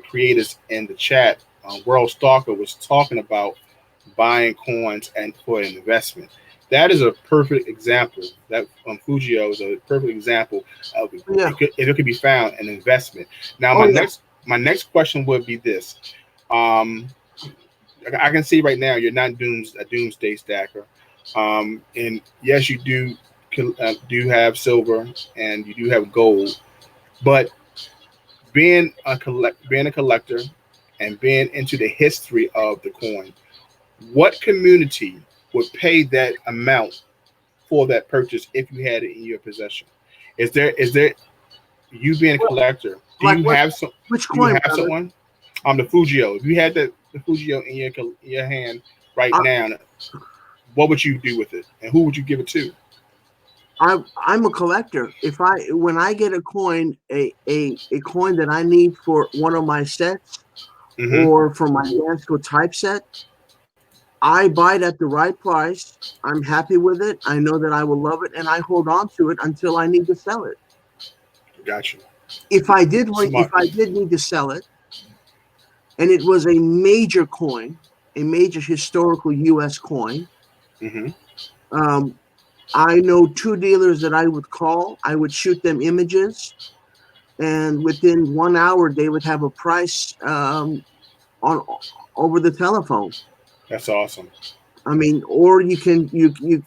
creators in the chat, World Stalker, was talking about buying coins and for an investment. That is a perfect example. That Fujio is a perfect example of Yeah. it could be found an investment. Now, Oh my yeah. next question would be this. Um, I can see right now you're not a doomsday stacker, and yes, you do have silver and you do have gold, but being a collector and being into the history of the coin, what community would pay that amount for that purchase if you had it in your possession? Is there you being a collector? Do Like you what? have some? Which Do you coin, have brother? someone? The Fujio. If you had the Fujio in your hand right I, now, what would you do with it, and who would you give it to? I'm a collector. If I When I get a coin, a coin that I need for one of my sets Mm-hmm. or for my Dansco type set, I buy it at the right price. I'm happy with it. I know that I will love it, and I hold on to it until I need to sell it. Got you. If Smart. I did need to sell it, and it was a major coin, a major historical U.S. coin, Mm-hmm. um, I know two dealers that I would call. I would shoot them images, and within 1 hour, they would have a price on over the telephone. That's awesome. I mean, or you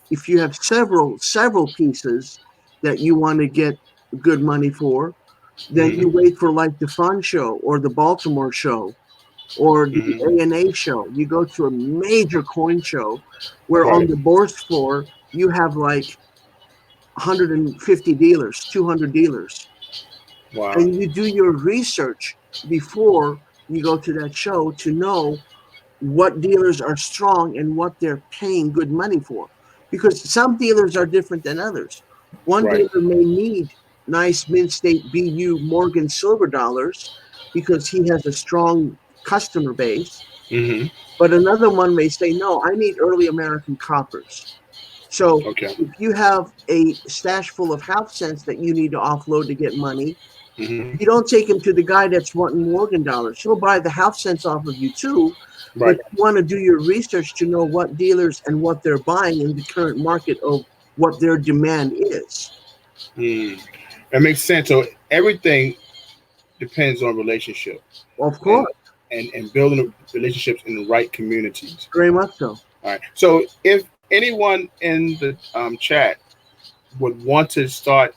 if you have several pieces that you want to get good money for, then you Mm-hmm. wait for like the Fun Show or the Baltimore Show or the Mm-hmm. A&A show. You go to a major coin show where on Right. the bourse floor you have like 150 dealers, 200 dealers, Wow. and you do your research before you go to that show to know what dealers are strong and what they're paying good money for. Because some dealers are different than others. One Right. dealer may need nice Mint State BU Morgan silver dollars because he has a strong customer base, Mm-hmm. but another one may say, no, I need early American coppers. So Okay. if you have a stash full of half cents that you need to offload to get money, Mm-hmm. you don't take him to the guy that's wanting Morgan dollars. He'll buy the half cents off of you too, but Right. you want to do your research to know what dealers and what they're buying in the current market of what their demand is. Mm. That makes sense. So everything depends on relationship Of and course, and building relationships in the right communities. very much so. All right. So if anyone in the chat would want to start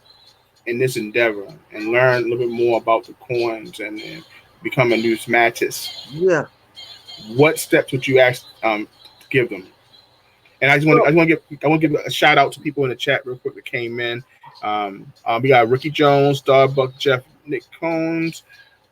in this endeavor and learn a little bit more about the coins and become a numismatist, Yeah. what steps would you ask to give them? And Well, I want to give a shout out to people in the chat real quick that came in. We got Ricky Jones, Starbuck Jeff, Nick Combs,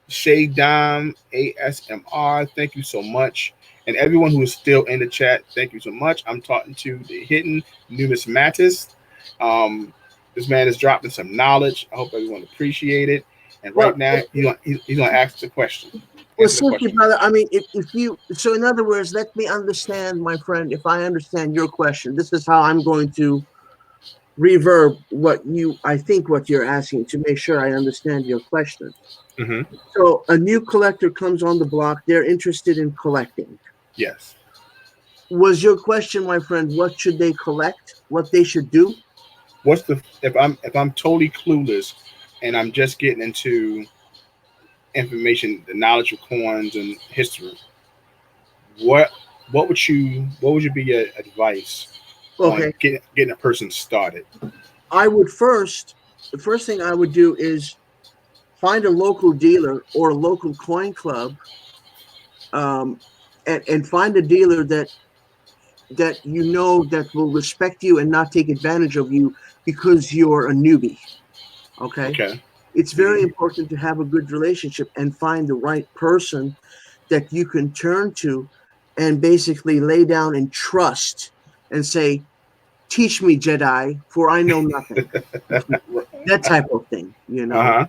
Shay Dom, ASMR. Thank you so much. And everyone who is still in the chat, thank you so much. I'm talking to the Hidden Numismatist. Um, this man is dropping some knowledge. I hope everyone appreciate it. And well, right now, he's gonna ask the question. well, Answer the simply, question. brother. I mean, if you so, in other words, let me understand, my friend. If I understand your question, this is how I'm going to reverb I think what you're asking to make sure I understand your question. Mm-hmm. So a new collector comes on the block. They're interested in collecting. Yes. Was your question, my friend, what should they collect? What they should do? what's the if I'm totally clueless and I'm just getting into information, the knowledge of coins and history, what what would you be your advice on Okay, getting a person started? I would the first thing I would do is find a local dealer or a local coin club, um, and find a dealer that you know that will respect you and not take advantage of you because you're a newbie. Okay, Okay. it's very Hmm. important to have a good relationship and find the right person that you can turn to and basically lay down and trust and say, teach me, Jedi, for I know nothing. That type of thing, you Uh know. huh.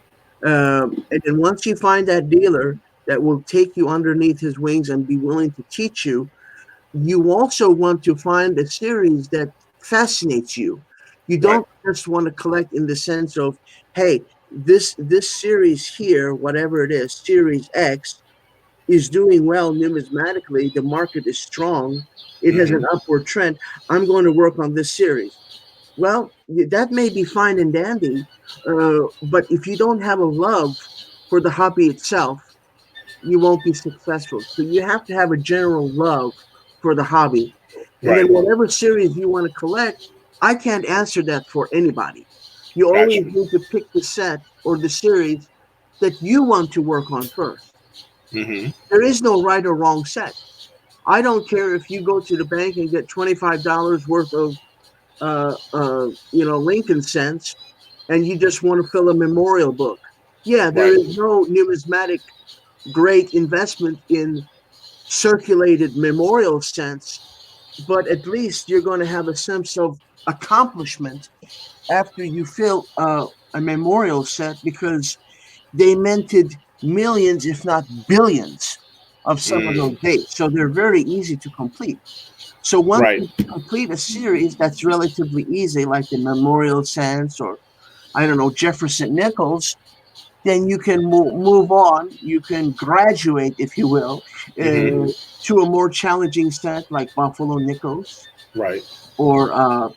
And then once you find that dealer that will take you underneath his wings and be willing to teach you, you also want to find a series that fascinates you. You Right. don't just want to collect in the sense of, hey, this series here, whatever it is, series X, is doing well numismatically. The market is strong. It has an Hmm. upward trend. I'm going to work on this series. Well, that may be fine and dandy, but if you don't have a love for the hobby itself, you won't be successful. So you have to have a general love for the hobby. And then Right. whatever series you want to collect, I can't answer that for anybody. You Got always you. need to pick the set or the series that you want to work on first. Hmm. There is no right or wrong set. I don't care if you go to the bank and get $25 worth of Lincoln cents, and you just want to fill a memorial book. Yeah, there Right. is no numismatic great investment in circulated memorial cents, but at least you're going to have a sense of accomplishment after you fill a memorial set because they minted millions, if not billions, of some of those Mm. dates. So they're very easy to complete. So once Right. you complete a series that's relatively easy, like the Memorial Sense or I don't know Jefferson Nichols, then you can move on. You can graduate, if you will, Hmm. to a more challenging set like Buffalo Nickels, Right. or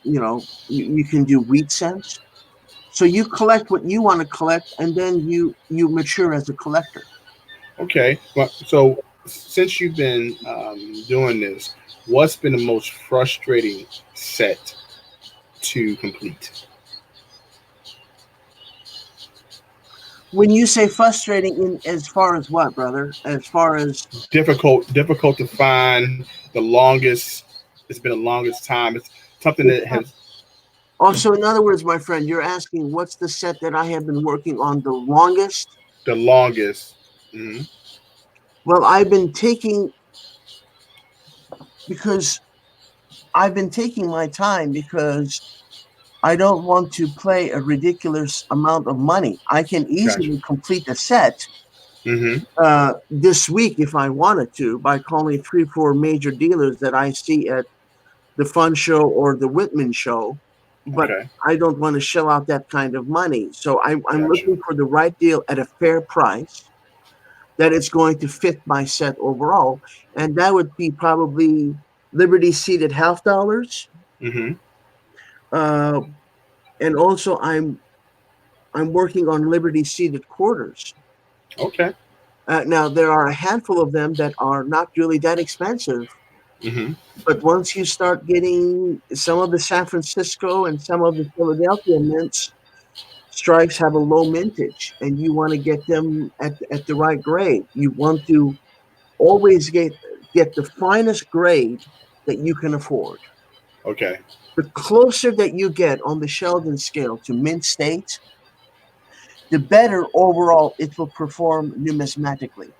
you can do Wheat Sense. So you collect what you want to collect, and then you mature as a collector. Okay. Well, so since you've been doing this, what's been the most frustrating set to complete? When you say frustrating, in as far as what, brother? As far as Difficult to find. The longest. It's been the longest time. It's something that has also, in other words, my friend, you're asking what's the set that I have been working on the longest? the longest. Hmm. Well, because I've been taking my time because I don't want to play a ridiculous amount of money. I can Gotcha. easily complete a set Hmm. this week if I wanted to by calling 3, 4 major dealers that I see at the Fun Show or the Whitman Show. But Okay. I don't want to shell out that kind of money. So I'm Gotcha. looking for the right deal at a fair price that it's going to fit my set overall. And that would be probably Liberty seated half dollars. Hmm. Uh, and also I'm working on Liberty seated quarters. Okay. Now there are a handful of them that are not really that expensive, Hmm. but once you start getting some of the San Francisco and some of the Philadelphia mints, strikes have a low mintage, and you want to get them at the right grade. You want to always get the finest grade that you can afford. Okay. The closer that you get on the Sheldon scale to mint state, the better overall it will perform numismatically.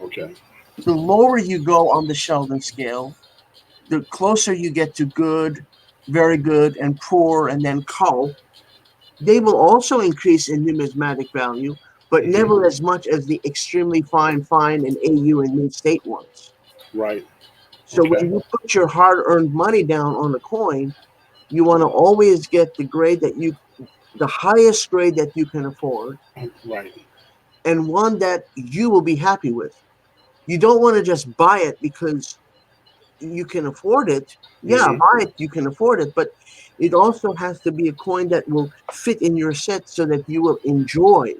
Okay. The lower you go on the Sheldon scale, the closer you get to good, very good, and poor, and then cull. They will also increase in numismatic value, but Hmm. never as much as the extremely fine, fine, and AU and mid state ones. Right. So Okay. when you put your hard earned money down on a coin, you want to always get the highest grade that you can afford, Right. and one that you will be happy with. You don't want to just buy it because you can afford it. Yeah, Mhm. buy it, you can afford it, but it also has to be a coin that will fit in your set so that you will enjoy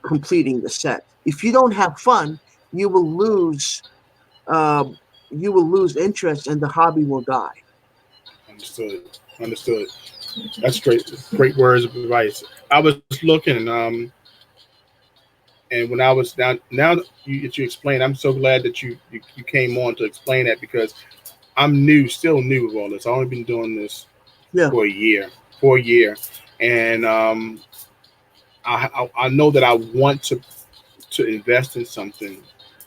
completing the set. If you don't have fun, you will lose uh, you will lose interest and the hobby will die. Understood. Understood. That's great. Great words of advice. I was looking, and when I was now that you explained, I'm so glad that you came on to explain that because I'm new, still new with all this. I've only been doing this Yeah, for a year, and I know that I want to invest in something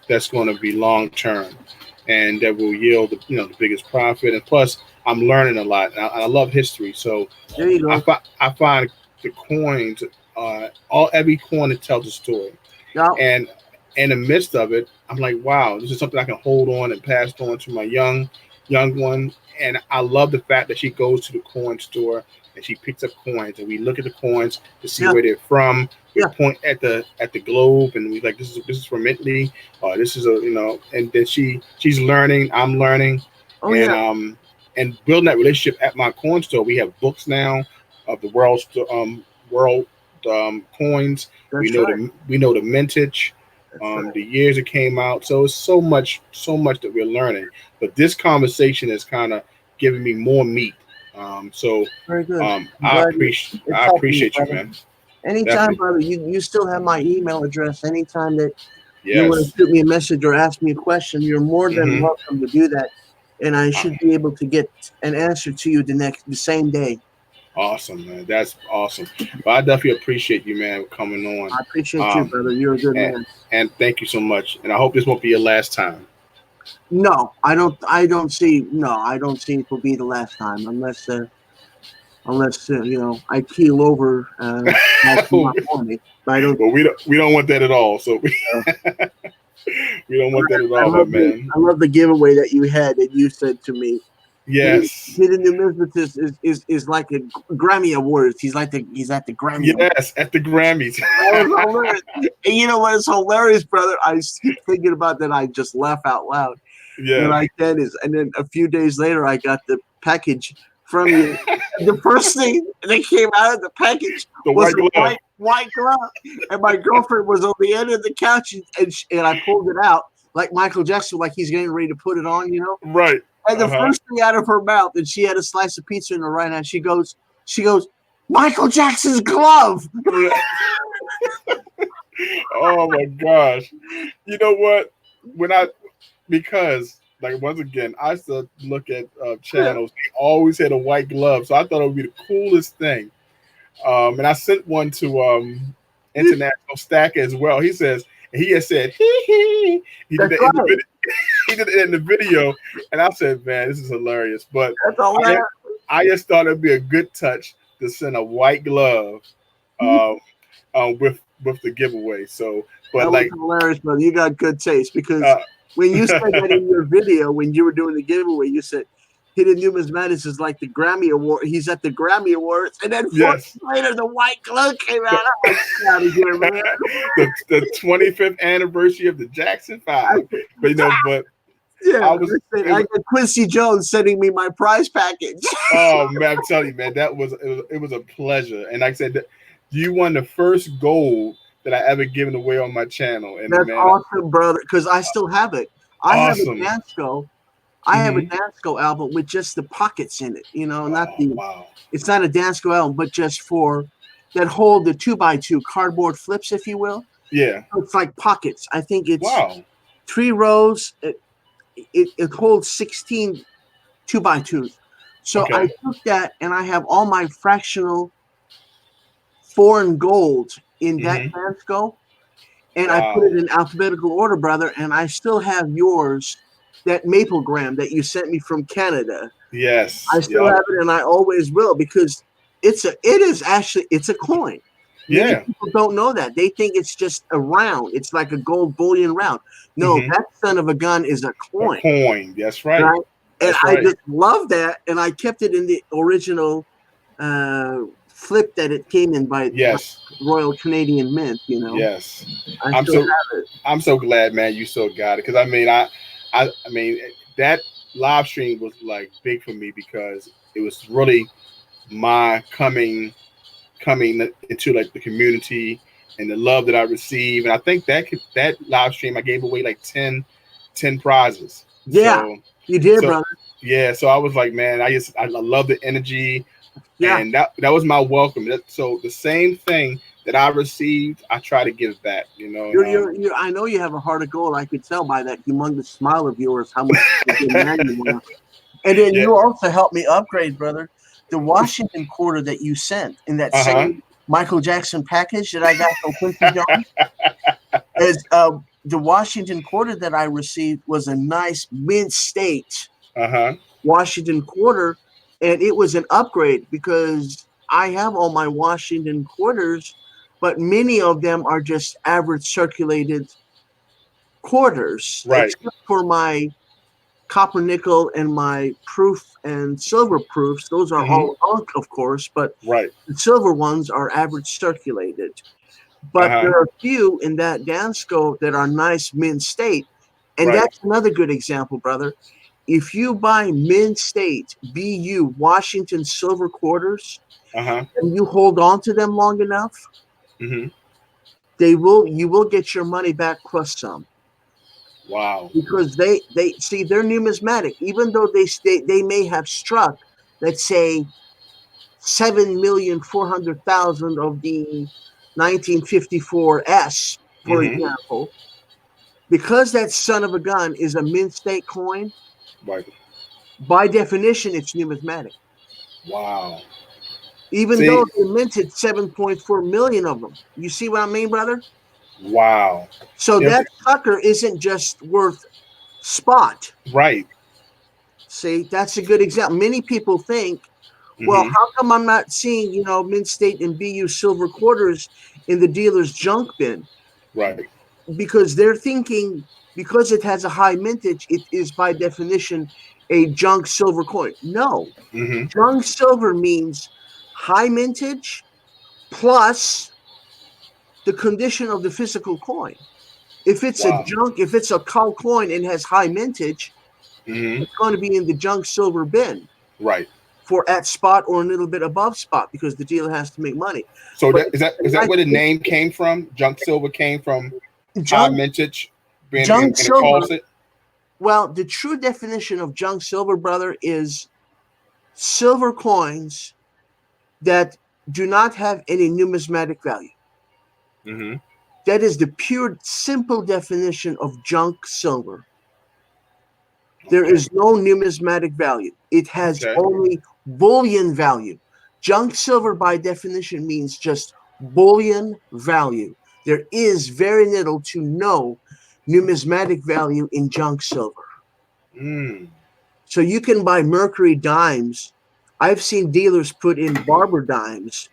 that's going to be long term and that will yield the biggest profit. And plus, I'm learning a lot. And I love history, so there you go. I find the coins, all every coin that tells a story, Yeah, and in the midst of it, I'm like, wow, this is something I can hold on and pass on to my young one. And I love the fact that she goes to the coin store and she picks up coins, and we look at the coins to see yeah, where they're from. We yeah. point at the globe, and we like this is from Italy, this is and then she's learning, I'm learning, Oh and yeah, building that relationship at my coin store. We have books now of the world coins. We that's know right. the mintage, That's right. the years it came out. So it's so much that we're learning. But this conversation is kind of giving me more meat. So Very good. I'm I glad appreciate it's I helping you, appreciate you, brother. man. Anytime, Definitely. brother, you still have my email address. Anytime that you want to Yes. shoot me a message or ask me a question, you're more than Mm-hmm. welcome to do that. And I should be able to get an answer to you the same day. Awesome, man. That's awesome. But I definitely appreciate you, man, coming on. I appreciate you, Um, brother. You're a good and, man. and thank you so much. And I hope this won't be your last time. No, I don't. I don't see. No, I don't see it will be the last time, unless I keel over last Well, morning. But I don't. we don't want that at all. So Uh, we don't want that at I all, my love the man. I love the giveaway that you had that you said to me. Yes. Hidden Numismatist is like a Grammy Awards. He's at the Grammy Awards. Yes, at the Grammys. That was hilarious. And you know what is hilarious, brother? I keep thinking about that. I just laugh out loud. What Yes. I can is, and then a few days later, I got the package from you. And the first thing that came out of the package The was white a glove. white glove, and my girlfriend was on the end of the couch, and I pulled it out like Michael Jackson, like he's getting ready to put it on, Right. And the Uh-huh. first thing out of her mouth, and she had a slice of pizza in her right hand. She goes, Michael Jackson's glove. Oh my gosh. You know what? When I because like once again, I still look at channels. They always had a white glove, so I thought it would be the coolest thing. And I sent one to International Stack as well. He has said he. He did That's that in the right. video. He did it in the video, and I said, "Man, this is hilarious." But That's all I that. I just thought it'd be a good touch to send a white glove uh, with the giveaway. So, but That was like, hilarious, brother. You got good taste because uh, when you said that in your video, when you were doing the giveaway, you said Hidden Numismatics is like the Grammy Award. He's at the Grammy Awards, and then 4 days yes, later, the white glove came the, out. I'm like, get out of here, man. the 25th anniversary of the Jackson I Five. said, But but yeah, I was listen, it I was. got Quincy Jones sending me my prize package. Oh man, I'm telling you, man, it was a pleasure. And like I said, you won the first gold that I ever given away on my channel, and That's man, awesome, brother, because I still have it. I have a awesome. Dansco. I have a Hmm. Dansco album with just the pockets in it. Not Oh the. wow. It's not a Dansco album, but just for that hold the 2x2 cardboard flips, if you will. Yeah. It's like pockets. I think it's Wow. 3 rows. It holds 16 2x2s. So I Okay. took that and I have all my fractional foreign gold in that Hmm. Dansco, and I put Wow. it in alphabetical order, brother. And I still have yours, that maplegram that you sent me from Canada. I Yes. still Yep. have it, and I always will because it's a coin. Many Yeah. people don't know that. They think it's just a round. It's like a gold bullion round. No, Hmm. that son of a gun is a A coin, coin. That's right. right? And That's I right. just love that, and I kept it in the original uh, flip that it came in by Yes. Royal Canadian Mint. Yes. I I'm still so have it. I'm so glad, man. You so got it because I mean that live stream was like big for me because it was really my coming into like the community and the love that I received. And I think that live stream I gave away like 10 prizes. Yeah, you did, So brother. yeah, so I was like, man, I love the energy, Yeah, and that was my welcome. So the same thing that I received, I try to give back. you're. I know you have a heart of gold. I could tell by that humongous smile of yours how much of a good man you are. And then Yeah. you also helped me upgrade, brother. The Washington quarter that you sent in that Uh huh. same Michael Jackson package that I got from Quincy Jones, as the Washington quarter that I received was a nice mint state Uh huh. Washington quarter, and it was an upgrade because I have all my Washington quarters, but many of them are just average circulated quarters, Right. except for my copper nickel and my proof and silver proofs. Those are Mm-hmm. all unk, of course, but Right. the silver ones are average circulated. Uh But huh. there are a few in that Dansco that are nice mint state. And Right. that's another good example, brother. If you buy mint state BU Washington silver quarters Uh huh. and you hold on to them long enough, Mm-hmm. you will get your money back plus some. Wow. Because they see they're numismatic, even though they may have struck, let's say 7,400,000 of the 1954 S, for Mm-hmm. example, because that son of a gun is a mint state coin. Right. By definition, it's numismatic, Wow. even though See. they minted 7.4 million of them. You see what I mean, brother? Wow. So Yep. that sucker isn't just worth spot. Right. See, that's a good example. Many people think, well, Mm-hmm. how come I'm not seeing, mint state and BU silver quarters in the dealer's junk bin? Right. Because they're thinking because it has a high mintage, it is by definition a junk silver coin. No, Mm-hmm. junk silver means high mintage plus the condition of the physical coin. Wow. If it's a cull coin and has high mintage, Mm-hmm. it's going to be in the junk silver bin Right. for at spot or a little bit above spot because the dealer has to make money. So But is that where the name came from? Junk silver came from high junk mintage being junk in a silver. closet. Well, the true definition of junk silver, brother, is silver coins that do not have any numismatic value. Mm-hmm. That is the pure, simple definition of junk silver. There Okay. is no numismatic value. It has Okay. only bullion value. Junk silver, by definition, means just bullion value. There is very little to no numismatic value in junk silver. Mm. So you can buy mercury dimes. I've seen dealers put in barber dimes,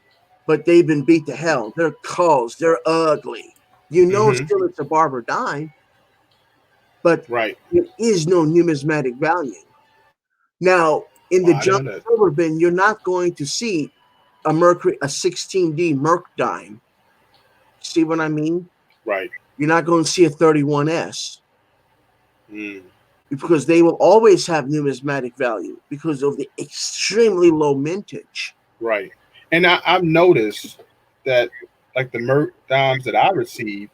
but they've been beat to hell. They're culls, they're ugly. Mm-hmm. Still it's a barber dime, but Right. there is no numismatic value. Now, in Wow, the I didn't junk know that. silver bin, you're not going to see a 16D Merc dime. See what I mean? Right. You're not going to see a 31S Mm. because they will always have numismatic value because of the extremely low mintage. Right. And I've noticed that like the Merc dimes that I receive,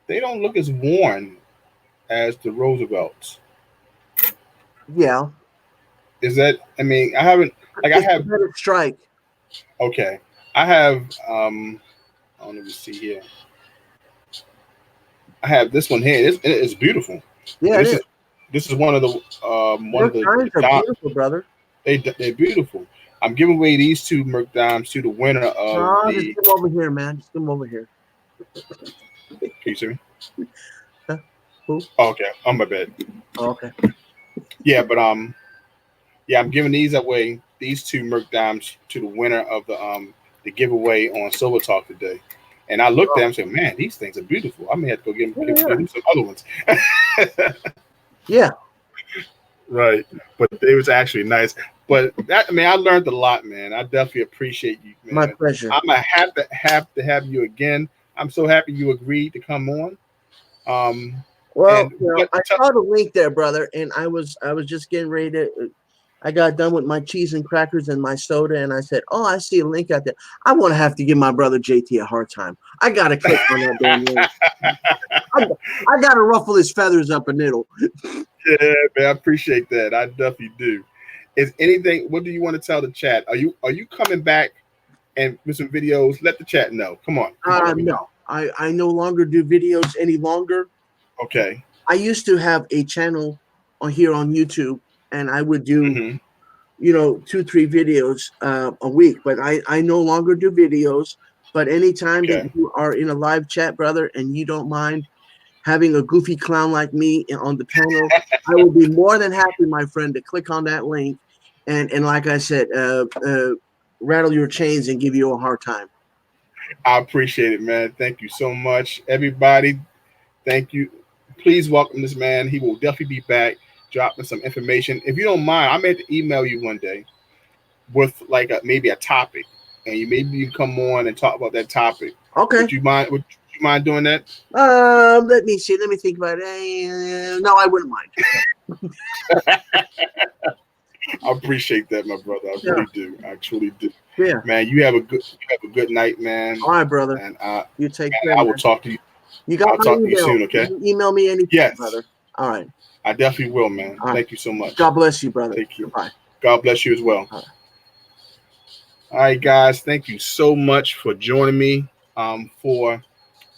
they don't look as worn as the Roosevelts. Yeah, Is that? I mean, I haven't like I it's a have. better strike. Okay, I have. I don't even see here. I have this one here. It's beautiful. Yeah, And it this is. is one of the Merc dimes are beautiful, brother. they're beautiful. I'm giving away these two Merc dimes to the winner of No, just the. come over here, man. Just come over here. Can you see me? Huh? Who? Oh, okay, on my bed. Oh, okay. Yeah, but yeah, I'm giving these away. These two Merc dimes to the winner of the giveaway on Silver Talk today. And I looked at them and said, "Man, these things are beautiful. I may have to go give them some other ones." Yeah. Right, but it was actually nice. But that, I mean, I learned a lot, man. I definitely appreciate you, My man. pleasure. I'm gonna have to have you again. I'm so happy you agreed to come on. Um, Well, And you know, but I saw the link there, brother, and I was just getting ready to. I got done with my cheese and crackers and my soda, and I said, "Oh, I see a link out there. I want to have to give my brother JT a hard time. I gotta click on that damn link. I gotta ruffle his feathers up a little." yeah, man, I appreciate that. I definitely do. Is anything? What do you want to tell the chat? Are you coming back and with some videos? Let the chat know. Come on, let me know. No, I no longer do videos any longer. Okay. I used to have a channel on here on YouTube, and I would do, Mm-hmm. 2, 3 videos a week. But I no longer do videos. But anytime that Okay. you are in a live chat, brother, and you don't mind having a goofy clown like me on the panel, I will be more than happy, my friend, to click on that link and like I said, rattle your chains and give you a hard time. I appreciate it, man. Thank you so much, everybody. Thank you. Please welcome this man. He will definitely be back, dropping some information. If you don't mind, I may have to email you one day with like maybe a topic, and maybe you can come on and talk about that topic. Okay. Would you mind? Would you mind doing that? Let me see. Let me think about it. No, I wouldn't mind. I appreciate that, my brother. I Yeah. really do. I truly do. Yeah. Man, you have a good night, man. All right, brother. And You take care, I will man. talk to you. You got I'll my talk to you email. soon. Okay. You email me anytime, Yes, brother. All right. I definitely will, man. All right. Thank you so much. God bless you, brother. Take care. Goodbye. God bless you as well. All right. All right, guys. Thank you so much for joining me for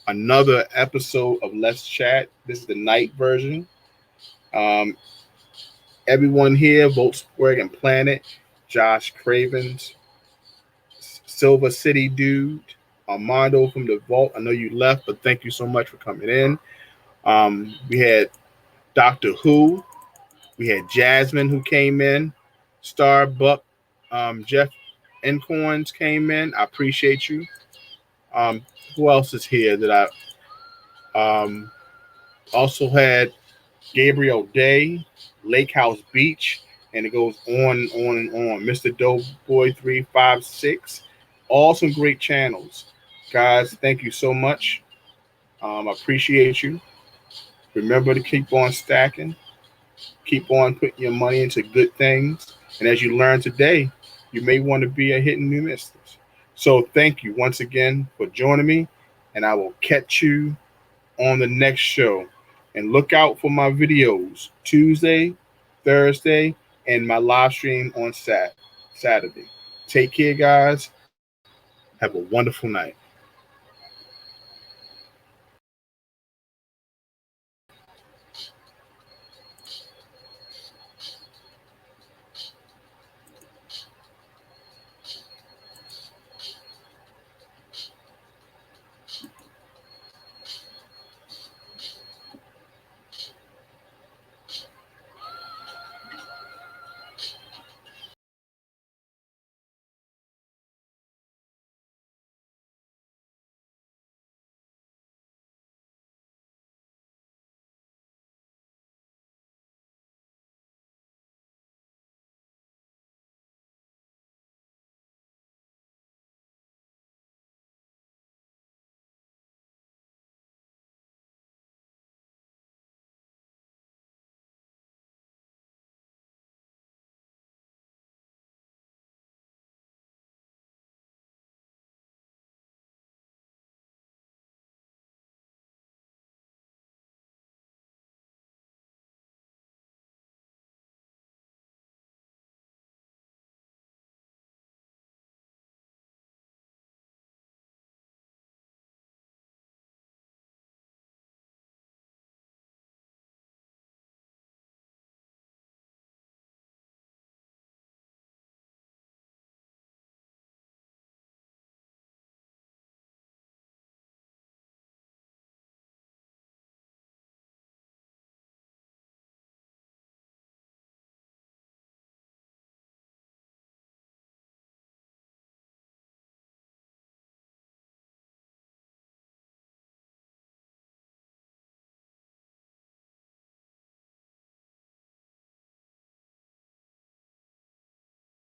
another episode of Let's Chat. This is the night version. Um, everyone here, Volkswagen and Planet, Josh Cravens, Silver City Dude, Armando from the Vault. I know you left, but thank you so much for coming in. We had Doctor Who. We had Jasmine who came in. Starbuck, Jeff Encorns came in. I appreciate you. Um, who else is here that I also had Gabriel Day, Lake House Beach, and it goes on and on and on. Mr. Doughboy 356. All some great channels. Guys, thank you so much. I appreciate you. Remember to keep on stacking, keep on putting your money into good things. And as you learn today, you may want to be a hidden numismatist. So thank you once again for joining me, and I will catch you on the next show. And look out for my videos Tuesday, Thursday, and my live stream on Saturday. Take care, guys. Have a wonderful night.